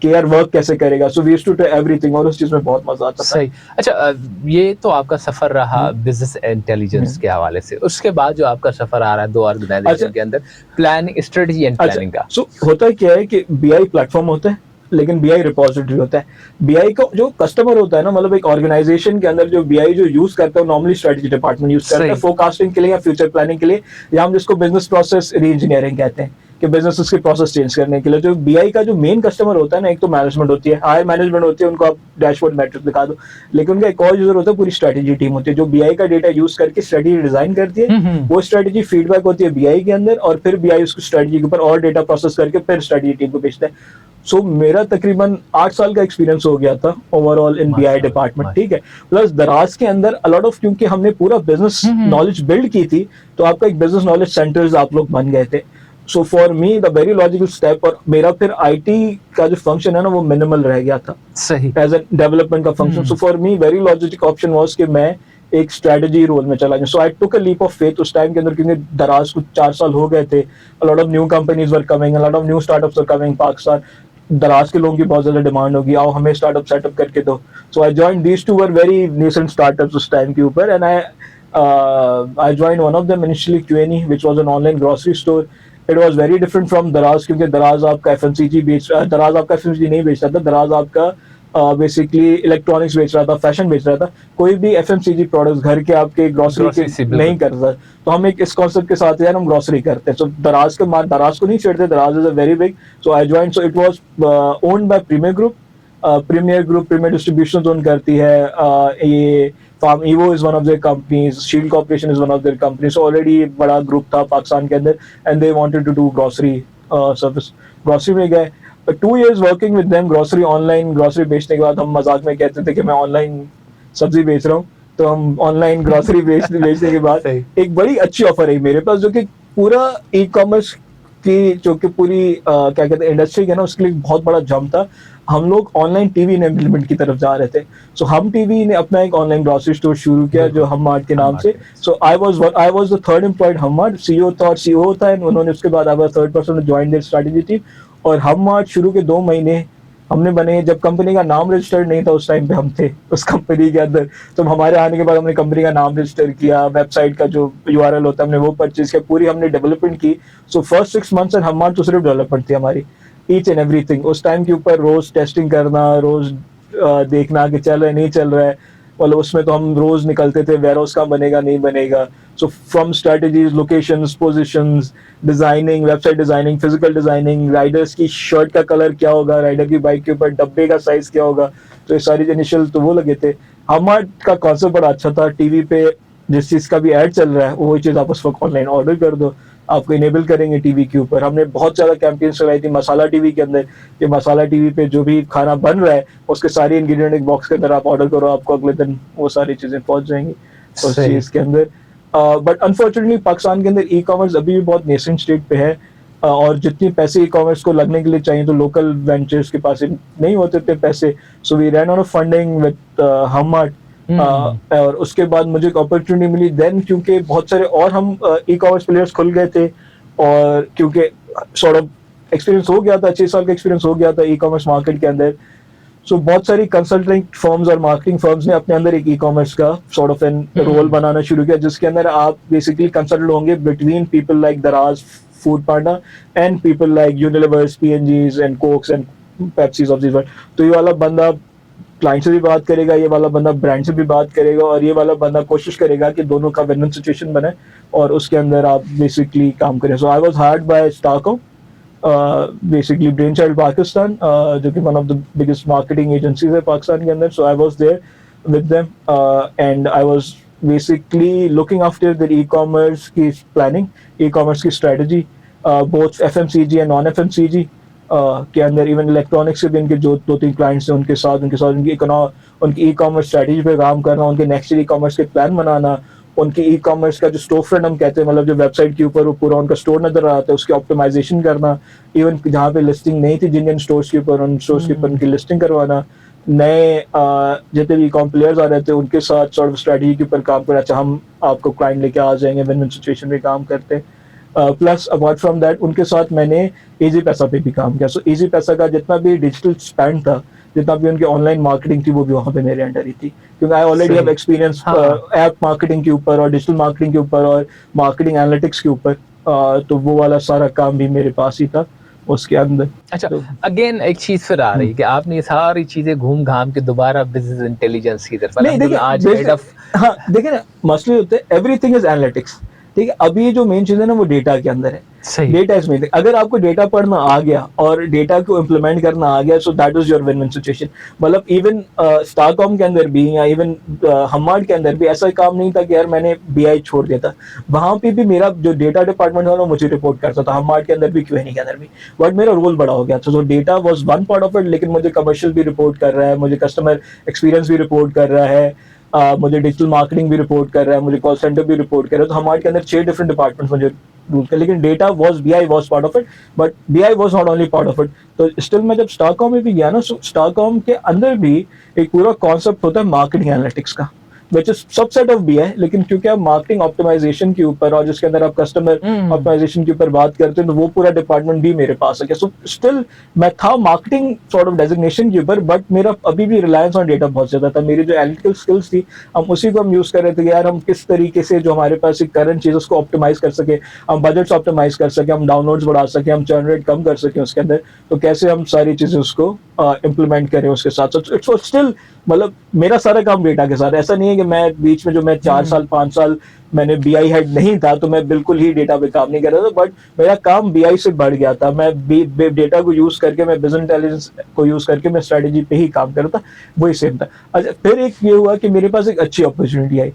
कि यार वर्क कैसे करेगा, so we used to try everything, और उस चीज़ में बहुत मजा आता था। सही। अच्छा, ये तो आपका सफर रहा बिजनेस इंटेलिजेंस के हवाले से। उसके बाद जो आपका सफर आ रहा है दो ऑर्गेनाइजेशन अच्छा। के अंदर, प्लानिंग, स्ट्रेटजी एंड प्लानिंग का। सो होता क्या है कि बीआई प्लेटफॉर्म होता है, लेकिन बीआई रिपोजिटरी होता है। बीआई का जो कस्टमर होता है ना, मतलब एक ऑर्गेनाइजेशन के अंदर जो बीआई जो यूज करता है, नॉर्मली स्ट्रेटजी डिपार्टमेंट यूज करता है सही। फोरकास्टिंग के लिए या फ्यूचर प्लानिंग के लिए, या हम जिसको बिजनेस प्रोसेस री इंजीनियरिंग कहते हैं, कि बिजनेस के प्रोसेस चेंज करने के लिए। जो बीआई का जो मेन कस्टमर होता है ना, एक तो मैनेजमेंट होती है, हायर मैनेजमेंट होती है, उनको आप डैशबोर्ड मैट्रिक्स दिखा दो, लेकिन उनका एक और यूजर होता है, पूरी स्ट्रेटेजी टीम होती है, जो बीआई का डेटा यूज करके स्ट्रेटेजी डिजाइन करती है। वो स्ट्रेटेजी फीडबैक होती है बीआई के अंदर, और फिर बीआई उसको स्ट्रेटेजी के ऊपर और डेटा प्रोसेस करके फिर स्ट्रेटेजी टीम को भेजता है। सो मेरा तकरीबन 8 साल का एक्सपीरियंस हो गया था ओवरऑल इन बीआई डिपार्टमेंट, ठीक है। प्लस दराज के अंदर अलॉट ऑफ, क्योंकि हमने पूरा बिजनेस नॉलेज बिल्ड की थी, तो आपका एक बिजनेस नॉलेज सेंटर्स आप लोग बन गए थे। So for me the very logical step, और मेरा फिर आईटी का जो फंक्शन है ना, वो मिनिमल रह गया था सही एज ए डेवलपमेंट का function. So for me very logical option was कि मैं एक स्ट्रेटजी रोल में चला गया। सो आई टुक अ लीप ऑफ फेथ उस टाइम के अंदर, क्योंकि दराज को 4 साल हो गए थे, अ lot of new companies were coming, a lot of new startups were coming Pakistan. दराज के लोगों की बहुत ज्यादा डिमांड होगी, आओ हमें स्टार्टअप सेटअप करके दो। So I joined, these two were very nascent startups उस टाइम के ऊपर, and I joined one of them initially, QNE, which was an online grocery store. It was very different from Daraz, क्योंकि दराज आपका FMCG बेच रहा, दराज आपका एफएमसीजी नहीं बेच रहा था, दराज आपका बेसिकली इलेक्ट्रॉनिक्स बेच रहा था, फैशन बेच रहा था। कोई भी एफएमसीजी प्रोडक्ट्स घर के आपके ग्रोसरी Grocery के से बिल्कुल। नहीं करता। तो हम एक इस कॉन्सेप्ट के साथ यार हम ग्रोसरी करते हैं। सो दराज को नहीं छेड़ते, Daraz is a very big. So I joined, so it was owned by Premier Group. Premier distribution zone करती है। ये Pharm Evo is one of their companies, Shield Corporation is one of their companies. Already बड़ा group था पाकिस्तान के अंदर, and they wanted to do grocery service. Grocery में गए, 2 years working with them, grocery online grocery बेचने के बाद हम मजाक में कहते थे कि मैं ऑनलाइन सब्जी बेच रहा हूँ। तो हम ऑनलाइन ग्रोसरी बेचने के बाद सही। एक बड़ी अच्छी ऑफर है मेरे पास, जो कि पूरा ई कॉमर्स की, जो कि पूरी क्या कहते हैं इंडस्ट्री के ना, उसके लिए बहुत बड़ा जंप था। हम लोग ऑनलाइन टीवी इनेबलमेंट की तरफ जा रहे थे। सो हम टीवी ने अपना एक ऑनलाइन ग्रोसरी स्टोर शुरू किया, जो हम मार्ट के नाम से। So I was the third employed Hum mart, CEO था और सीईओ था, एंड उन्होंने उसके बाद I was third person to join their strategy team. और हम मार्ट शुरू के 2 महीने हमने बने, जब कंपनी का नाम रजिस्टर्ड नहीं था उस टाइम पे हम थे उस कंपनी के अंदर। तो हमारे आने के बाद हमने कंपनी का नाम रजिस्टर किया, वेबसाइट का जो यूआरएल होता है हमने वो परचेज किया, पूरी हमने डेवलपमेंट की। सो फर्स्ट 6 months एंड हम मार्ट तो सिर्फ डेवलपमेंट थी हमारी, ईच एंड एवरीथिंग। उस टाइम के ऊपर रोज टेस्टिंग करना, रोज देखना कि चल रहा है नहीं चल रहा है, मतलब उसमें तो हम रोज निकलते थे, वेयरहाउस का बनेगा नहीं बनेगा। So from strategies, locations, positions, designing, website designing, physical designing, Riders की शर्ट का कलर क्या होगा, राइडर की बाइक के ऊपर डब्बे का साइज क्या होगा, तो ये सारी इनिशियल तो वो लगे थे। हमार्ट का कॉन्सेप्ट बड़ा अच्छा था, टीवी पे जिस चीज का भी ऐड चल रहा है वही चीज आप उस वक्त ऑनलाइन ऑर्डर कर दो, आपको इनेबल करेंगे टीवी के ऊपर। हमने बहुत ज्यादा कैंपेन्स चलाई थी मसाला टीवी के अंदर, कि मसाला टीवी पे जो भी खाना बन रहा है उसके सारी इंग्रेडिएंट एक बॉक्स के अंदर आप ऑर्डर करो, आपको अगले दिन वो सारी चीजें पहुंच जाएंगी उस सही। चीज के अंदर। बट अनफॉर्चुनेटली पाकिस्तान के अंदर ई कॉमर्स अभी भी बहुत नेसेंट स्टेट पे है, और जितने पैसे ई कॉमर्स को लगने के लिए चाहिए तो लोकल वेंचर्स के पास नहीं होते थे पैसे। So we ran on a funding with हम मार्ट। और उसके बाद मुझे एक अपॉर्चुनिटी मिली देन, क्योंकि बहुत सारे और हम ई कॉमर्स प्लेयर्स खुल गए थे, और क्योंकि सॉर्ट ऑफ एक्सपीरियंस हो गया था, 6 साल का एक्सपीरियंस हो गया था ई कॉमर्स मार्केट के अंदर। सो बहुत सारी कंसल्टिंग फर्म्स और मार्केटिंग फर्म्स ने अपने अंदर एक ई कॉमर्स का सॉर्ट ऑफ एन रोल बनाना शुरू किया, जिसके अंदर आप बेसिकली कंसल्टेंट होंगे between people like Daraz, Foodpanda and people like Unilevers, PNGs and Cokes and Pepsis of this world. तो ये वाला बंदा क्लाइंट से भी बात करेगा, ये वाला बंदा ब्रांड से भी बात करेगा, और ये वाला बंदा कोशिश करेगा कि दोनों का विन-विन सिचुएशन बने और उसके अंदर आप बेसिकली काम करें। So I was hired by Starco, basically brain child Pakistan, जो कि one of the biggest marketing agencies है पाकिस्तान के अंदर। So I was there with them and I was basically looking after the e commerce की प्लानिंग, e commerce की strategy, both FMCG and non FMCG के अंदर। इवन इलेक्ट्रॉनिक्स के भी इनके जो 2-3 क्लाइंट्स हैं उनके साथ उनकी ई कॉमर्स स्ट्रेटजी पे काम करना, उनके नेक्स्ट ई कॉमर्स के प्लान बनाना, उनकी ई कॉमर्स का जो स्टोर फ्रंट हम कहते हैं, मतलब जो वेबसाइट के ऊपर वो पूरा उनका स्टोर नजर आता है उसकी ऑप्टिमाइजेशन करना, इवन जहाँ पे लिस्टिंग नहीं थी जिन स्टोर्स के ऊपर, उन स्टोर्स के ऊपर उनकी लिस्टिंग करवाना। नए जितने भी कॉम प्लेयर्स आ रहे थे उनके साथ सॉर्ट ऑफ स्ट्रेटजी के ऊपर काम करा। अच्छा, हम आपको क्लाइंट लेके आ जाएंगे, विन विन सिचुएशन में काम करते हैं। प्लस अपार्ट फ्रॉम दैट उनके साथ मैंने इजी पैसा पे भी काम किया। सो इजी पैसा का जितना भी डिजिटल स्पेंड था, जितना भी उनकी ऑनलाइन मार्केटिंग थी, वो भी वहाँ पे मेरे अंडर ही थी, क्योंकि आई ऑलरेडी हैव सही। एक्सपीरियंस हाँ। ऐप मार्केटिंग के ऊपर और डिजिटल मार्केटिंग के ऊपर और मार्केटिंग एनालिटिक्स के ऊपर। तो वो वाला सारा काम भी मेरे पास ही था उसके अंदर। अच्छा, तो अगेन एक चीज़ फिर आ रही है कि आपने ये सारी चीज़ें घूम-घाम के दोबारा बिज़नेस इंटेलिजेंस की तरफ नहीं देखिए, अल्हम्दुलिल्लाह आज हेड बेसिक, ऑफ। हाँ देखिए ना, मसले होते हैं, एवरीथिंग इज एनालिटिक्स। ठीक है, अभी जो मेन चीज है ना वो डेटा के अंदर है। सही। Data is main. अगर आपको डेटा पढ़ना आ गया और डेटा को इम्प्लीमेंट करना आ गया, so that is your win win situation. मतलब इवन स्टारकॉम के अंदर भी या इवन हमार्ड के अंदर भी ऐसा काम नहीं था कि यार मैंने बीआई छोड़ दिया था। वहां पे भी मेरा जो डेटा डिपार्टमेंट था ना मुझे रिपोर्ट करता था, हमार्ड के अंदर भी, क्यूएनई के अंदर भी। बट मेरा रोल बड़ा हो गया था, तो data was one part of it, लेकिन मुझे कमर्शियल भी रिपोर्ट कर रहा है, मुझे कस्टमर एक्सपीरियंस भी रिपोर्ट कर रहा है, मुझे डिजिटल मार्केटिंग भी रिपोर्ट कर रहा है, मुझे कॉल सेंटर भी रिपोर्ट कर रहा है। तो हमारे के अंदर 6 डिफरेंट डिपार्टमेंट्स मुझे रूल कर, लेकिन data was, BI was part of it, but BI was not only part of it. तो स्टिल मैं जब स्टारकॉम में भी गया ना, स्टारकॉम के अंदर भी एक पूरा कॉन्सेप्ट होता है मार्केटिंग एनालिटिक्स का, which is subset of BI. लेकिन क्योंकि आप मार्केटिंग ऑप्टिमाइजेशन के ऊपर और जिसके अंदर आप कस्टमर हुँ। ऑप्टिमाइजेशन के ऊपर बात करते हैं, तो वो पूरा डिपार्टमेंट भी मेरे पास है। सो स्टिल मैं था मार्केटिंग सॉर्ट ऑफ डेजिग्नेशन के ऊपर, बट मेरा अभी भी रिलायंस ऑन डेटा बहुत ज्यादा था। मेरी जो एनालिटिकल स्किल्स थी, हम उसी को हम यूज कर रहे थे कि यार हम किस तरीके से जो हमारे पास करंट चीज उसको ऑप्टिमाइज कर सके, हम बजट्स ऑप्टिमाइज कर सके, हम डाउनलोड्स बढ़ा सके, हम चर्न रेट कम कर सके उसके अंदर। तो कैसे हम सारी चीजें उसको इम्प्लीमेंट करें उसके साथ। इट्स स्टिल, मतलब मेरा सारा काम डेटा के साथ। ऐसा नहीं है कि मैं बीच में जो मैं 4 साल 5 साल मैंने बीआई हेड नहीं था तो मैं बिल्कुल ही डेटा पे काम नहीं कर रहा था, बट मेरा काम बीआई से बढ़ गया था। मैं डेटा को यूज करके, मैं बिजनेस इंटेलिजेंस को यूज करके मैं स्ट्रेटेजी पे ही काम कर रहा था, वही सेम था। अच्छा, फिर एक ये हुआ कि मेरे पास एक अच्छी अपॉर्चुनिटी आई।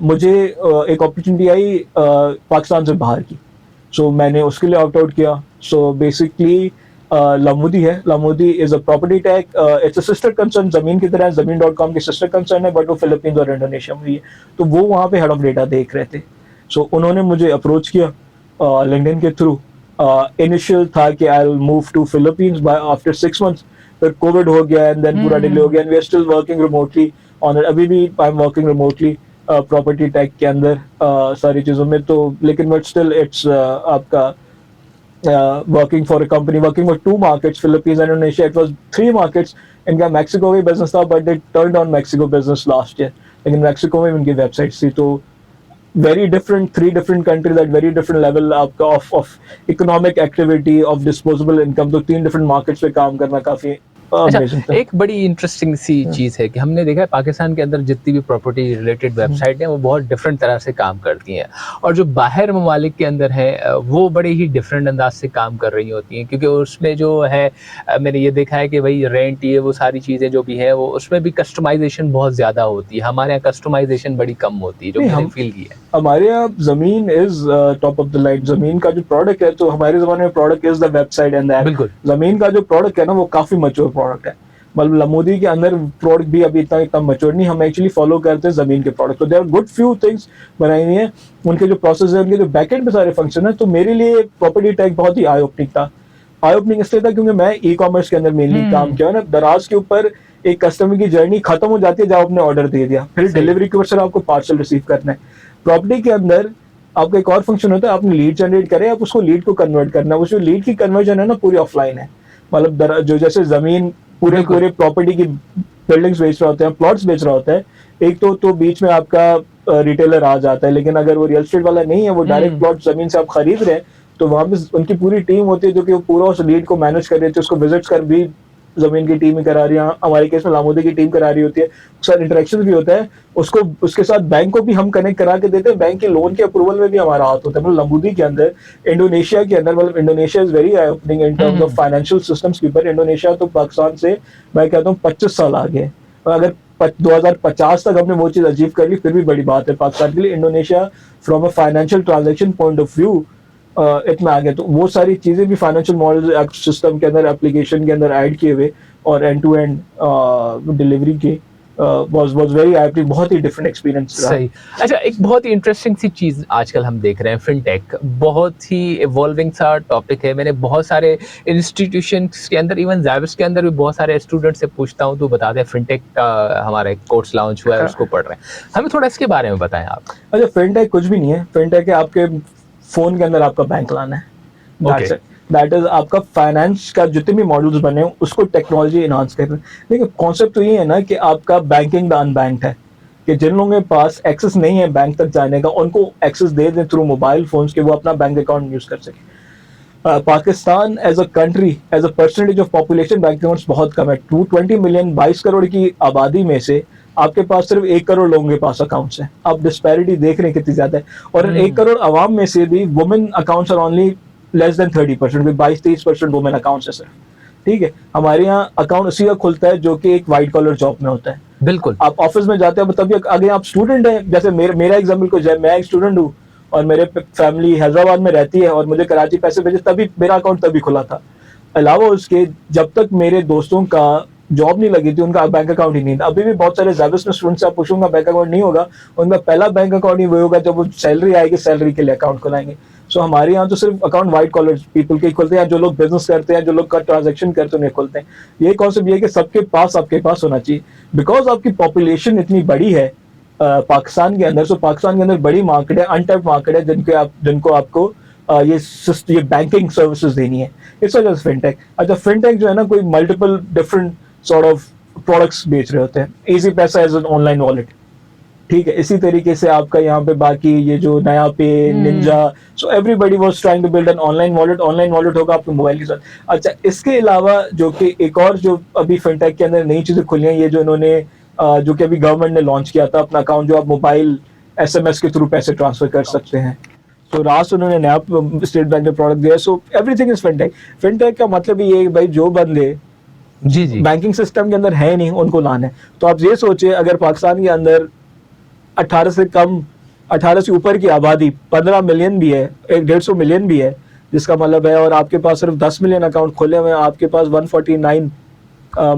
मुझे एक अपॉर्चुनिटी आई पाकिस्तान से बाहर की। सो मैंने उसके लिए ऑप्ट आउट किया। सो बेसिकली लामुदी है, Lamudi is a property tech, it's a sister concern Zameen की तरह। जमीन.com की सिस्टर कंसर्न है, बट वो फिलीपींस और इंडोनेशिया में भी है। तो वो वहाँ पे हेड ऑफ डेटा देख रहे थे। सो उन्होंने मुझे अप्रोच किया लिंक्डइन के थ्रू। इनिशियल था कि I will move to Philippines by after 6 months. फिर कोविड हो गया एंड देन पूरा डिले हो गया, and we are still working remotely on it. अभी भी I am working remotely property tech के अंदर सारी चीज़ों में। तो लेकिन बट स्टिल इट्स आपका working for a company, working for 2 markets, Philippines and Indonesia. It was 3 markets. इनका मैक्सिको में बिजनेस था, but they turned on Mexico business last year. लेकिन मैक्सिको में उनकी वेबसाइट थी। तो very different, 3 different countries at very different level आपका of economic activity, of disposable income. तो 3 डिफरेंट मार्केट्स पे काम करना काफी अच्छा, अमेजिंग था। एक बड़ी इंटरेस्टिंग सी चीज़ है कि हमने देखा है पाकिस्तान के अंदर जितनी भी प्रॉपर्टी रिलेटेड वेबसाइट हैं वो बहुत डिफरेंट तरह से काम करती हैं, और जो बाहर ममालिक के अंदर है वो बड़े ही डिफरेंट अंदाज से काम कर रही होती हैं, क्योंकि उसमें जो है मैंने ये देखा है कि भाई रेंट, ये वो सारी चीज़ें जो भी है वो उसमें भी कस्टमाइजेशन बहुत ज़्यादा होती है। हमारे यहाँ कस्टमाइजेशन बड़ी कम होती है, जो नहीं, मैंने हम फील किया है। हमारे यहाँ जमीन is top of the line. जमीन का जो प्रोडक्ट है, तो हमारे जमाने में product is the website and that. बिल्कुल। जमीन का जो प्रोडक्ट है ना वो काफी मैच्योर प्रोडक्ट है। मतलब लमोदी के अंदर प्रोडक्ट भी अभी इतना इतना मैच्योर नहीं। हम एक्चुअली फॉलो करते हैं जमीन के प्रोडक्ट। तो there are good few things बनाई हुई है। उनके जो प्रोसेस है, उनके जो बैकएंड पे सारे फंक्शन है। तो मेरे लिए प्रॉपर्टी टैग बहुत ही आई ओपनिंग था। आई ओपनिंग इसलिए था क्योंकि मैं ई कॉमर्स के अंदर मेनली काम किया ना। दराज के ऊपर एक कस्टमर की जर्नी खत्म हो जाती है जब आपने ऑर्डर दे दिया, फिर सही। डिलीवरी के ऊपर सर आपको पार्सल रिसीव करना है। प्रॉपर्टी के अंदर आपका एक और फंक्शन होता है, आपने लीड जनरेट करे, आप उसको लीड को कन्वर्ट करना है। उस लीड की कन्वर्जन है ना पूरी ऑफलाइन है। मतलब जो जैसे जमीन पूरे बिल्कुल। पूरे प्रॉपर्टी की बिल्डिंग्स बेच रहा होता है, प्लॉट्स बेच रहा होता है, एक तो बीच में आपका रिटेलर आ जाता है। लेकिन अगर वो रियल एस्टेट वाला नहीं है, वो डायरेक्ट प्लॉट जमीन से आप खरीद रहे हैं, तो वहां पे उनकी पूरी टीम होती है जो कि वो पूरा उस लीड को मैनेज कर रही है। उसको विजिट्स कर भी जमीन की टीम ही करा रही है, हमारे केस में लामोदी की टीम करा रही होती है। उसका इंटरेक्शन भी होता है। उसको उसके साथ बैंक को भी हम कनेक्ट करा के देते हैं। बैंक के लोन के अप्रूवल में भी हमारा हाथ होता है। मतलब लामोदी के अंदर, इंडोनेशिया के अंदर, मतलब Indonesia is very I opening in terms of financial systems के ऊपर। इंडोनेशिया तो पाकिस्तान से मैं कहता हूँ 25 साल आगे है। और अगर 2050 तक हमने वो चीज अचीव कर ली, फिर भी बड़ी बात है पाकिस्तान के लिए। Indonesia from a financial transaction point of view इतना आगे। तो वो सारी चीजें भी फाइनेंशियल मॉडल सिस्टम के अंदर, एप्लीकेशन के अंदर ऐड किए हुए, और एंड टू एंड डिलीवरी के was very eye-opening, बहुत ही डिफरेंट एक्सपीरियंस रहा। सही। अच्छा, एक बहुत ही इंटरेस्टिंग सी चीज़ आजकल हम देख रहे हैं, फिनटेक बहुत ही इवॉल्विंग सा टॉपिक है। मैंने बहुत सारे इंस्टीट्यूशंस के अंदर, इवन ज़ायबस के अंदर भी बहुत सारे स्टूडेंट से पूछता हूँ, तो बताते हैं फिनटेक का हमारा एक कोर्स लॉन्च हुआ है, उसको पढ़ रहे हैं। हमें थोड़ा इसके बारे में बताएं आप। अच्छा, फिनटेक कुछ भी नहीं है। फिनटेक है आपके फोन के अंदर आपका बैंक लाना है। Okay. दैट इज आपका फाइनेंस का जितने भी मॉड्यूल्स बने हैं उसको टेक्नोलॉजी इनहांस कर रहे हैं। देखिए कॉन्सेप्ट तो ये है ना कि आपका बैंकिंग द अनबैंक्ड है, कि जिन लोगों के पास एक्सेस नहीं है बैंक तक जाने का, उनको एक्सेस दे दें थ्रू मोबाइल फोन्स के वो अपना बैंक अकाउंट यूज कर सके। Pakistan as a country, as a percentage of population bank accounts बहुत कम है। 220 मिलियन, 22 करोड़ की आबादी में से आपके पास सिर्फ 1 करोड़ लोगों के पास अकाउंट्स हैं। आप डिस्पैरिटी देख रहे हैं कितनी ज्यादा है। और 1 करोड़ आवाम में से भी women accounts are only less than 30%, 22-23% women accounts है सिर्फ। ठीक है, हमारे यहाँ अकाउंट उसी का खुलता है जो कि एक वाइट कॉलर जॉब में होता है। बिल्कुल। आप ऑफिस में जाते हैं तभी, अगर आप स्टूडेंट हैं, जैसे मेरा एग्जाम्पल को जाए, मैं एक स्टूडेंट हूँ और मेरे फैमिली हैदराबाद में रहती है और मुझे कराची पैसे भेजे, तभी मेरा अकाउंट तभी खुला था। अलावा उसके जब तक मेरे दोस्तों का जॉब नहीं लगी थी उनका बैंक अकाउंट ही नहीं था। अभी भी बहुत सारे ज़ायबस में स्टूडेंट्स आप पूछूंगा बैंक अकाउंट नहीं होगा, उनका पहला बैंक अकाउंट ही वो होगा जब वो सैलरी आएगी, सैलरी के लिए अकाउंट खुलाएंगे। सो हमारे यहाँ तो सिर्फ अकाउंट वाइट कॉलर पीपल के खुलते हैं, जो लोग बिजनेस करते हैं, जो लोग ट्रांजेक्शन करते हैं उन्हें खुलते हैं। ये कॉन्सेप्ट ये है कि सबके पास आपके पास होना चाहिए, बिकॉज आपकी पॉपुलेशन इतनी बड़ी है पाकिस्तान के अंदर। सो पाकिस्तान के अंदर बड़ी मार्केट है, अनटैप्ड मार्केट है, जिनको आपको ये बैंकिंग सर्विसेज देनी है। इट्स वजह से फिनटेक। अच्छा, फिनटेक जो है ना, कोई multiple different sort of products बेच रहे होते हैं। इजी पैसा एज एन ऑनलाइन वॉलेट, ठीक है। इसी तरीके से आपका यहाँ पे बाकी ये जो नया pay, ninja, so everybody was trying to build an online wallet. Online wallet होगा आपके मोबाइल के साथ। अच्छा, इसके अलावा जो कि एक और जो अभी फिनटेक के अंदर नई चीजें खुली हैं, ये जो इन्होंने जो कि अभी गवर्नमेंट ने लॉन्च किया था, अपना अकाउंट जो आप मोबाइल SMS के थ्रू पैसे ट्रांसफर कर सकते हैं। तो रात उन्होंने नया स्टेट बैंक ने प्रोडक्ट दिया। So everything is fintech. Fintech का मतलब ये है भाई जो बंदे जी जी बैंकिंग सिस्टम के अंदर है नहीं उनको लाना है। तो आप ये सोचिए, अगर पाकिस्तान के अंदर 18 से ऊपर की आबादी 15 मिलियन भी है, 150 मिलियन भी है, जिसका मतलब है, और आपके पास सिर्फ 10 मिलियन अकाउंट खोले हुए हैं, आपके पास 149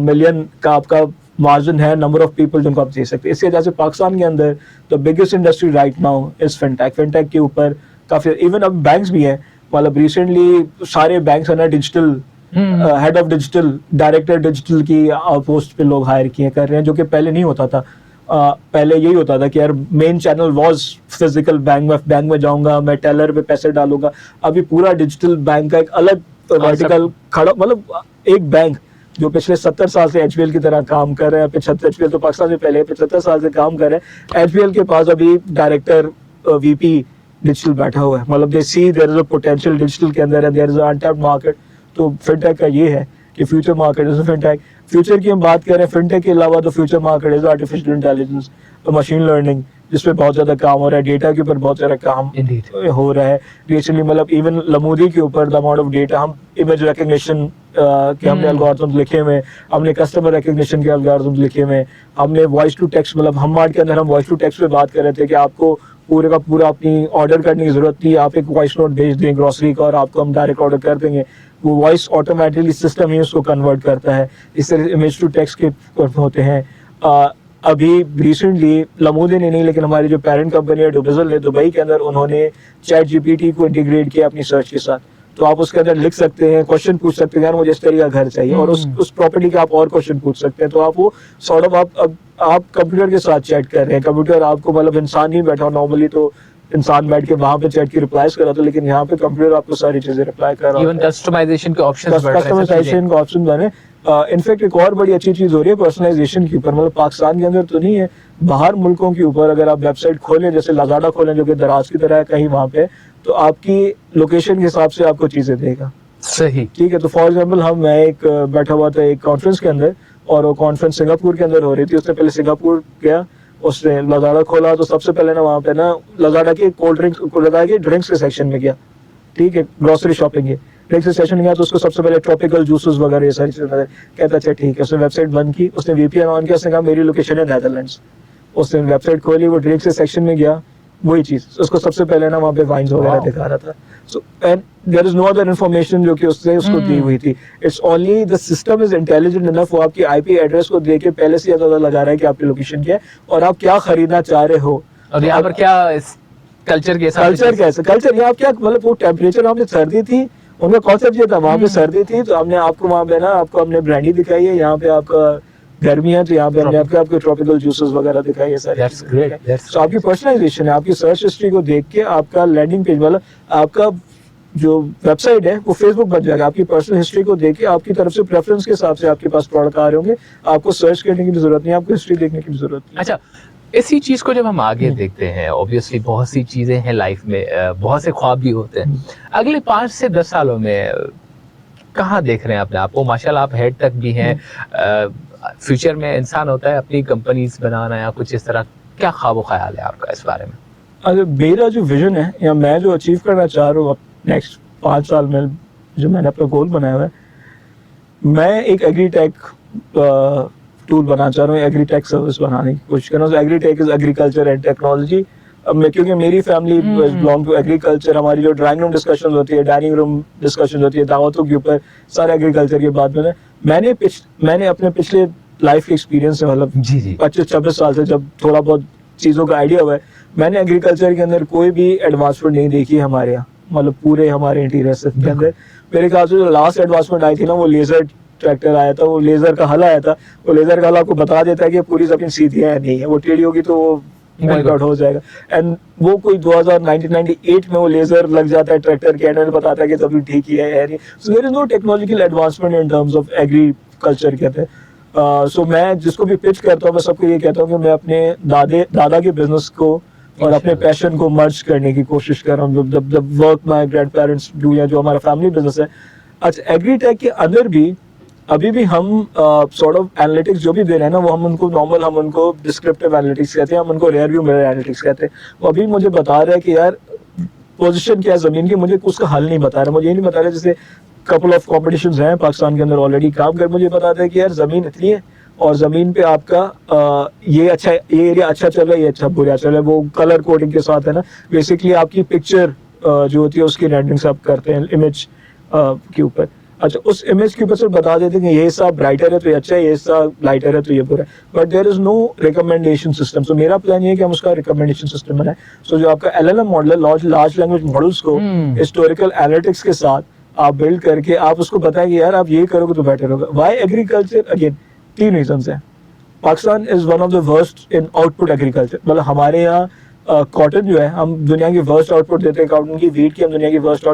मिलियन का आपका मार्जिन है, नंबर ऑफ पीपल जिनको आप दे सकते हैं। इसी वजह से पाकिस्तान के अंदर the biggest industry right now is fintech. Fintech के ऊपर काफी, इवन अब बैंक्स भी हैं, मतलब रिसेंटली सारे बैंक्स है ना digital head of digital, director digital की पोस्ट पे लोग हायर किए कर रहे हैं, जो कि पहले नहीं होता था। पहले यही होता था कि यार main channel was physical bank में जाऊंगा, मैं टेलर पे पैसे डालूंगा। अभी पूरा डिजिटल बैंक का एक अलग वर्टिकल खड़ा, मतलब एक बैंक जो पिछले 70 साल से HBL की तरह काम कर रहे हैं, 75 HBL तो पाकिस्तान में पहले 75 साल से काम कर रहे हैं, HBL के पास अभी डायरेक्टर VP डिजिटल बैठा हुआ है। मतलब they see there is a potential digital के अंदर, there is a untapped market. तो फिनटेक का ये है कि future market is fintech. Future की हम बात करें, फिनटेक के अलावा तो future market is artificial intelligence, machine learning, जिसपे बहुत ज्यादा काम हो रहा है, डेटा के ऊपर बहुत सारा काम हो रहा है रिसेंटली। मतलब इवन लमूदी के ऊपर द अमाउंट ऑफ डेटा, हम इमेज रिकग्निशन के हमने एल्गोरिथम्स लिखे हुए, हमने कस्टमर रिकग्निशन के एल्गोरिथम्स लिखे हुए, हमने वॉइस टू टेक्स्ट, मतलब हम मार्ट के अंदर हम वॉइस टू टेक्स्ट पे बात कर रहे थे कि आपको पूरे का पूरा अपनी ऑर्डर करने की जरूरत नहीं है, आप एक वॉइस नोट भेज दें ग्रोसरी का और आपको हम डायरेक्ट ऑर्डर कर देंगे। वो वॉइस ऑटोमेटिकली सिस्टम ही उसको कन्वर्ट करता है। इस तरह इमेज टू टेक्स्ट के होते हैं। अभी रिसेंटली लमूदी ने नहीं, लेकिन हमारी जो पेरेंट कंपनी है डुबिजल ने, दुबई के अंदर उन्होंने ChatGPT को इंटीग्रेट किया अपनी सर्च के साथ। तो आप उसके अंदर लिख सकते हैं, क्वेश्चन पूछ सकते हैं, यार मुझे इस तरीके का घर चाहिए, और उस प्रॉपर्टी का आप और क्वेश्चन पूछ सकते हैं। तो आप वो सॉर्ट ऑफ आप कंप्यूटर के साथ चैट कर रहे हैं। कंप्यूटर आपको, मतलब इंसान नहीं बैठा, नॉर्मली तो इंसान बैठ के वहां पे चैट की रिप्लाईज कर रहा था, लेकिन यहाँ पे कंप्यूटर आपको सारी चीजें रिप्लाई कर रहा है। इवन कस्टमाइजेशन के ऑप्शंस बढ़ रहे हैं, कस्टमाइजेशन के ऑप्शन बने। इनफैक्ट एक और बड़ी अच्छी चीज हो रही है पर्सनलाइजेशन के ऊपर। मतलब पाकिस्तान के अंदर तो नहीं है, बाहर मुल्कों के ऊपर अगर आप वेबसाइट खोलें, जैसे लाजाडा खोलें जो कि दराज की तरह है कहीं वहां पे, तो आपकी लोकेशन के हिसाब से आपको चीजें देगा। सही, ठीक है। तो फॉर एग्जाम्पल मैं एक बैठा हुआ था एक कॉन्फ्रेंस के अंदर, और वो कॉन्फ्रेंस सिंगापुर के अंदर हो रही थी। उसने पहले सिंगापुर गया, उसने लजाडा खोला, तो सबसे पहले ना वहाँ पे ना लजाडा के कोल्ड ड्रिंक्स, लजाडा के ड्रिंक्स के सेक्शन में गया। ठीक है, ग्रोसरी शॉपिंग के ड्रिंक्स के सेक्शन में गया, तो उसको सबसे पहले ट्रॉपिकल जूसेस वगैरह ये सारी चीजें नजर। कहता अच्छा ठीक है। उसने वेबसाइट बंद की, उसने VPN ऑन किया, उसने कहा मेरी लोकेशन है नेदरलैंड्स। उसने वेबसाइट खोली, वो ड्रिंक्स के सेक्शन में गया, वही चीज, उसको सबसे पहले ना वहाँ पे वाइन्स वगैरह Wow. दिखा रहा था. So and there is no other information जो कि उसने उसको दी हुई थी. It's only the system is intelligent enough, वो आपकी आईपी एड्रेस को देके पहले से अंदाजा लगा रहा है कि आपकी लोकेशन क्या है और आप क्या खरीदना चाह रहे हो. और यहाँ पर क्या कल्चर के हिसाब से कल्चर कैसे, कल्चर यहाँ क्या मतलब वो टेम्परेचर वहाँ पे सर्दी थी, उनका कॉन्सेप्ट ये था वहाँ पे सर्दी थी तो हमने आपको वहाँ पे ना आपको हमने ब्रांडी दिखाई है, यहाँ पे आपका गर्मी है तो यहाँ पे हमने आपको ट्रॉपिकल जूसेस वगैरह दिखाई है सारी. That's great. That's तो आपकी पर्सनलाइजेशन है, आपकी सर्च हिस्ट्री को देख के आपका लैंडिंग पेज वाला आपका जो वेबसाइट है वो फेसबुक बन जाएगा. आपकी पर्सनल हिस्ट्री को देख के आपकी तरफ से प्रेफरेंस के हिसाब से आपके पास प्रोडक्ट आ रहे होंगे, आपको सर्च करने की भी जरूरत नहीं, आपको हिस्ट्री देखने की भी जरूरत नहीं. अच्छा, इसी चीज को जब हम आगे देखते हैं, ऑब्वियसली बहुत सी चीजें हैं लाइफ में, बहुत से ख्वाब भी होते हैं. अगले 5 से 10 सालों में कहाँ देख रहे हैं अपने आप को? माशाल्लाह आप हेड तक भी हैं, फ्यूचर में इंसान होता है अपनी कंपनीज बनाना या कुछ इस तरह, क्या ख्वाब व ख्याल है आपका इस बारे में? अगर मेरा जो विजन है या मैं जो अचीव करना चाह रहा हूँ नेक्स्ट 5 साल में, जो मैंने अपना गोल बनाया हुआ है, मैं एक एग्रीटेक टूल बनाना चाह रहा हूँ, एग्रीटेक सर्विस बनाने की कोशिश कर रहा हूँ. Agritech is agriculture and technology. अब मैं क्योंकि मेरी फैमिली बिलोंग टू एग्रीकल्चर, हमारी जो ड्राइंग रूम डिस्कशन होती है, डाइनिंग रूम डिस्कशन होती है, दावतों के ऊपर सारे एग्रीकल्चर के बाद में मैंने अपने पिछले लाइफ के एक्सपीरियंस से मतलब जी जी 25-26 साल से जब थोड़ा बहुत चीज़ों का आइडिया हुआ है, मैंने एग्रीकल्चर के अंदर कोई भी एडवांसमेंट नहीं देखी है हमारे यहाँ, मतलब पूरे हमारे इंटीरियर से के अंदर. मेरे ख्याल से जो लास्ट एडवांसमेंट आई थी ना वो लेजर ट्रैक्टर आया था, वो लेजर का हल आया था. वो लेजर का हल आपको बता देता है कि पूरी जमीन सीधी है या नहीं है, वो टेढ़ी होगी तो वो पॉइंट आउट हो जाएगा. एंड वो कोई 1998 में वो लेजर लग जाता है ट्रैक्टर के एंड में, बताता है कि जमीन ठीक ही है या नहीं. So there is no technological advancement in terms of agriculture कहते हैं. सो मैं जिसको भी पिच करता हूँ मैं सबको ये कहता हूँ कि मैं अपने दादा के बिजनेस को और अपने पैशन को मर्ज करने की कोशिश कर रहा हूँ. The work my grand parents do या जो हमारा फैमिली बिजनेस है. अच्छा, एग्रीटेक के अंदर भी अभी भी हम सॉर्ट ऑफ एनालिटिक्स जो भी दे रहे हैं ना, वो हम उनको डिस्क्रिप्टिव एनालिटिक्स कहते हैं, हम उनको रियर व्यू मिरर एनालिटिक्स कहते हैं. वो अभी मुझे बता रहा है कि यार पोजीशन क्या है जमीन की, मुझे उसका हल नहीं बता रहा. मुझे ये नहीं बता रहा जैसे कपल ऑफ कॉम्पिटिशंस हैं पाकिस्तान के अंदर ऑलरेडी काम कर, मुझे बताते हैं कि यार जमीन इतनी है और जमीन पे आपका ये एरिया अच्छा चल रहा है, ये अच्छा बुरा चल रहा है. वो कलर कोडिंग के साथ है ना, बेसिकली आपकी पिक्चर जो होती है उसकी रेंडरिंग आप करते हैं इमेज के ऊपर. अच्छा, उस इमेज के ऊपर से बता देते हैं कि ये हिस्सा ब्राइटर है तो ये अच्छा है, ये हिस्सा लाइटर है तो ये बुरा है. But there is no recommendation system. So मेरा प्लान ये है कि हम उसका रिकमेंडेशन सिस्टम बनाए. सो जो आपका एलएलएम मॉडल है, लार्ज लैंग्वेज मॉडल्स को हिस्टोरिकल एनालिटिक्स के साथ आप बिल्ड करके आप उसको बताएं कि यार आप ये करोगे तो बेटर होगा. Why agriculture? अगेन 3 रीजंस हैं. Pakistan is one of the worst in output agriculture. मतलब हमारे यहाँ कॉटन जो है हम दुनिया की वर्स्ट आउटपुट देते हैं, कॉटन की वीट की हम दुनिया की वर्स्ट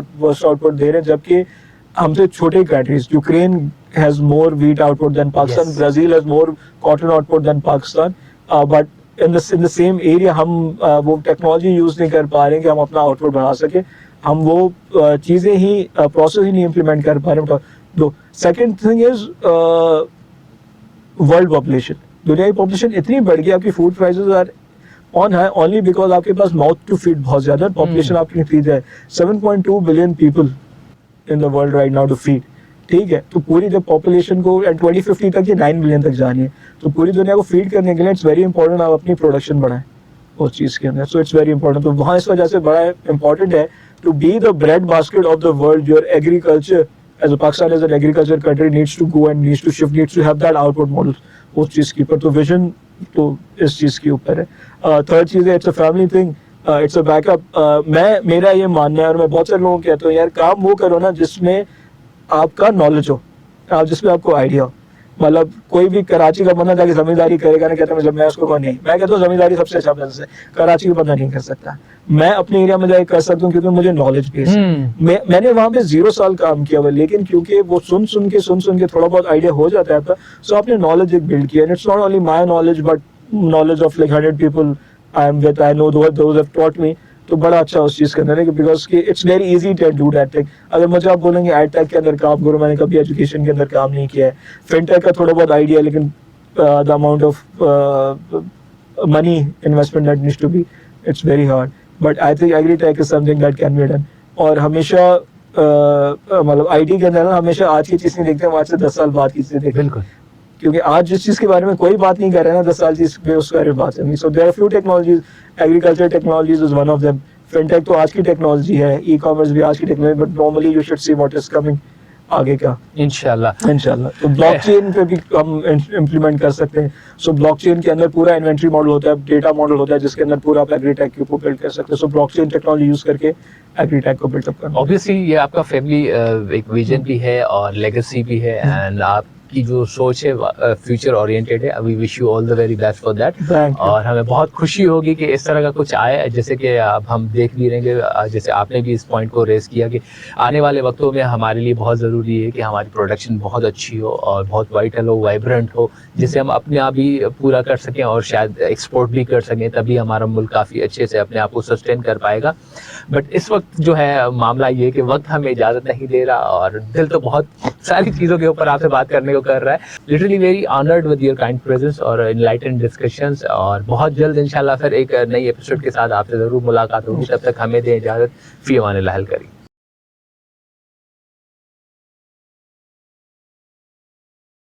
आउटपुट दे रहे हैं, जबकि हमसे छोटे countries, Ukraine has more wheat output than Pakistan, Brazil has more cotton output than Pakistan. But in the same area हम वो टेक्नोलॉजी यूज नहीं कर पा रहे हैं कि हम अपना आउटपुट बढ़ा सके. हम वो चीज़ें ही प्रोसेस ही नहीं इम्प्लीमेंट कर पा रहे हैं. दो second thing is world population. दुनिया की पॉपुलेशन इतनी बढ़ गई, आपकी फूड प्राइसेस आर ऑन है ओनली बिकॉज आपके पास माउथ टू फीड बहुत ज्यादा है. पॉपुलेशन आपकी इंक्रीज है 7.2 billion people in the world right now to feed. ठीक है, तो पूरी जब पॉपुलेशन को 2050 तक ये 9 बिलियन तक जानी है, तो पूरी दुनिया को फीड करने के लिए इट्स वेरी इंपॉर्टेंट आप अपनी प्रोडक्शन बढ़ाएं उस चीज़ के अंदर. So it's very important. तो वहाँ इस वजह से बड़ा इंपॉर्टेंट है to be the breadbasket of the world. Your agriculture, as a Pakistan as an agriculture country, needs to go and needs to shift, needs to have that output model. उस चीज़ की पर तो विजन तो इस चीज़ के ऊपर है. थर्ड चीज़ है it's a family thing, it's a backup. मेरा ये मानना है और मैं बहुत सारे लोगों को कहता हूँ यार काम वो करो ना जिसमें आपका नॉलेज हो, जिसमें आपको आइडिया हो. मतलब कोई भी कराची का बंदा जाके जमींदारी करेगा ना, कहता है मैं उसको नहीं, मैं कहता हूँ जमींदारी सबसे अच्छा बिजनेस है, कराची का बंदा नहीं कर सकता. मैं अपने एरिया में जाके कर सकता हूँ क्योंकि मुझे नॉलेज बेस है. मैंने वहाँ पे 0 साल काम किया हुआ, लेकिन क्योंकि वो सुन के थोड़ा बहुत आइडिया हो जाता है. सो आपने नॉलेज एक बिल्ड किया. It's not only my knowledge but knowledge of like 100 people I am with, I know those have taught me. तो बड़ा अच्छा उस चीज़ के अंदर है कि बिकॉज कि it's very easy to do that thing. अगर मुझे आप बोलेंगे एड टेक के अंदर काम करो, मैंने कभी एजुकेशन के अंदर काम नहीं किया है. फिनटेक का थोड़ा बहुत आइडिया, लेकिन the amount of money investment that needs to be, it's very hard. But I think agritech is something that can be done. और हमेशा मतलब आईटी के अंदर ना हमेशा आज की चीज़ नहीं देखते हम, आज से 10 साल बाद की चीज़ें देखते हैं. बिल्कुल. क्योंकि आज जिस चीज़ के बारे में कोई बात नहीं कर रहा है ना 10 साल चीज़ पे उसके बारे में बात करनी। So there are few technologies, agriculture technologies is one of them, fintech तो आज की टेक्नोलॉजी है, ई कॉमर्स भी आज की technology, but normally you should see what is coming आगे का इंशाल्लाह। इंशाल्लाह। तो ब्लॉकचेन पे भी हम इम्प्लीमेंट कर सकते हैं। सो ब्लॉकचेन के अंदर पूरा इन्वेंट्री मॉडल होता है, डेटा मॉडल होता है, जिसके अंदर पूरा आप एग्रीटेक को बिल्ड कर सकते हैं। सो ब्लॉकचेन टेक्नोलॉजी यूज करके एग्रीटेक को बिल्डअप करना। ऑब्वियसली ये आपका फैमिली एक विजन भी है और लेगेसी भी है, एंड आपकी जो सोच है फ्यूचर ओरिएंटेड है। We wish you all the very best for that. Thank you. और हमें बहुत खुशी होगी कि इस तरह का कुछ आए, जैसे कि अब हम देख भी रहेंगे, जैसे आपने भी इस पॉइंट को रेस किया कि आने वाले वक्तों में हमारे लिए बहुत ज़रूरी है कि हमारी प्रोडक्शन बहुत अच्छी हो और बहुत वाइटल हो, वाइब्रेंट हो, जिससे हम अपने आप भी पूरा कर सकें और शायद एक्सपोर्ट भी कर सकें, तभी हमारा मुल्क काफ़ी अच्छे से अपने आप को सस्टेन कर पाएगा। बट इस वक्त जो है मामला ये कि वक्त हमें इजाज़त नहीं दे रहा और दिल तो बहुत सारी चीज़ों के ऊपर आपसे बात करने को कर रहा है। Literally very honoured with your kind presence और इनलाइटेंड डिस्कशंस, और बहुत जल्द इंशाल्लाह फिर एक नई एपिसोड के साथ आपसे ज़रूर मुलाकात होगी। तब तक हमें दें इजाज़त। फ़ी अमान अल्लाह। करी।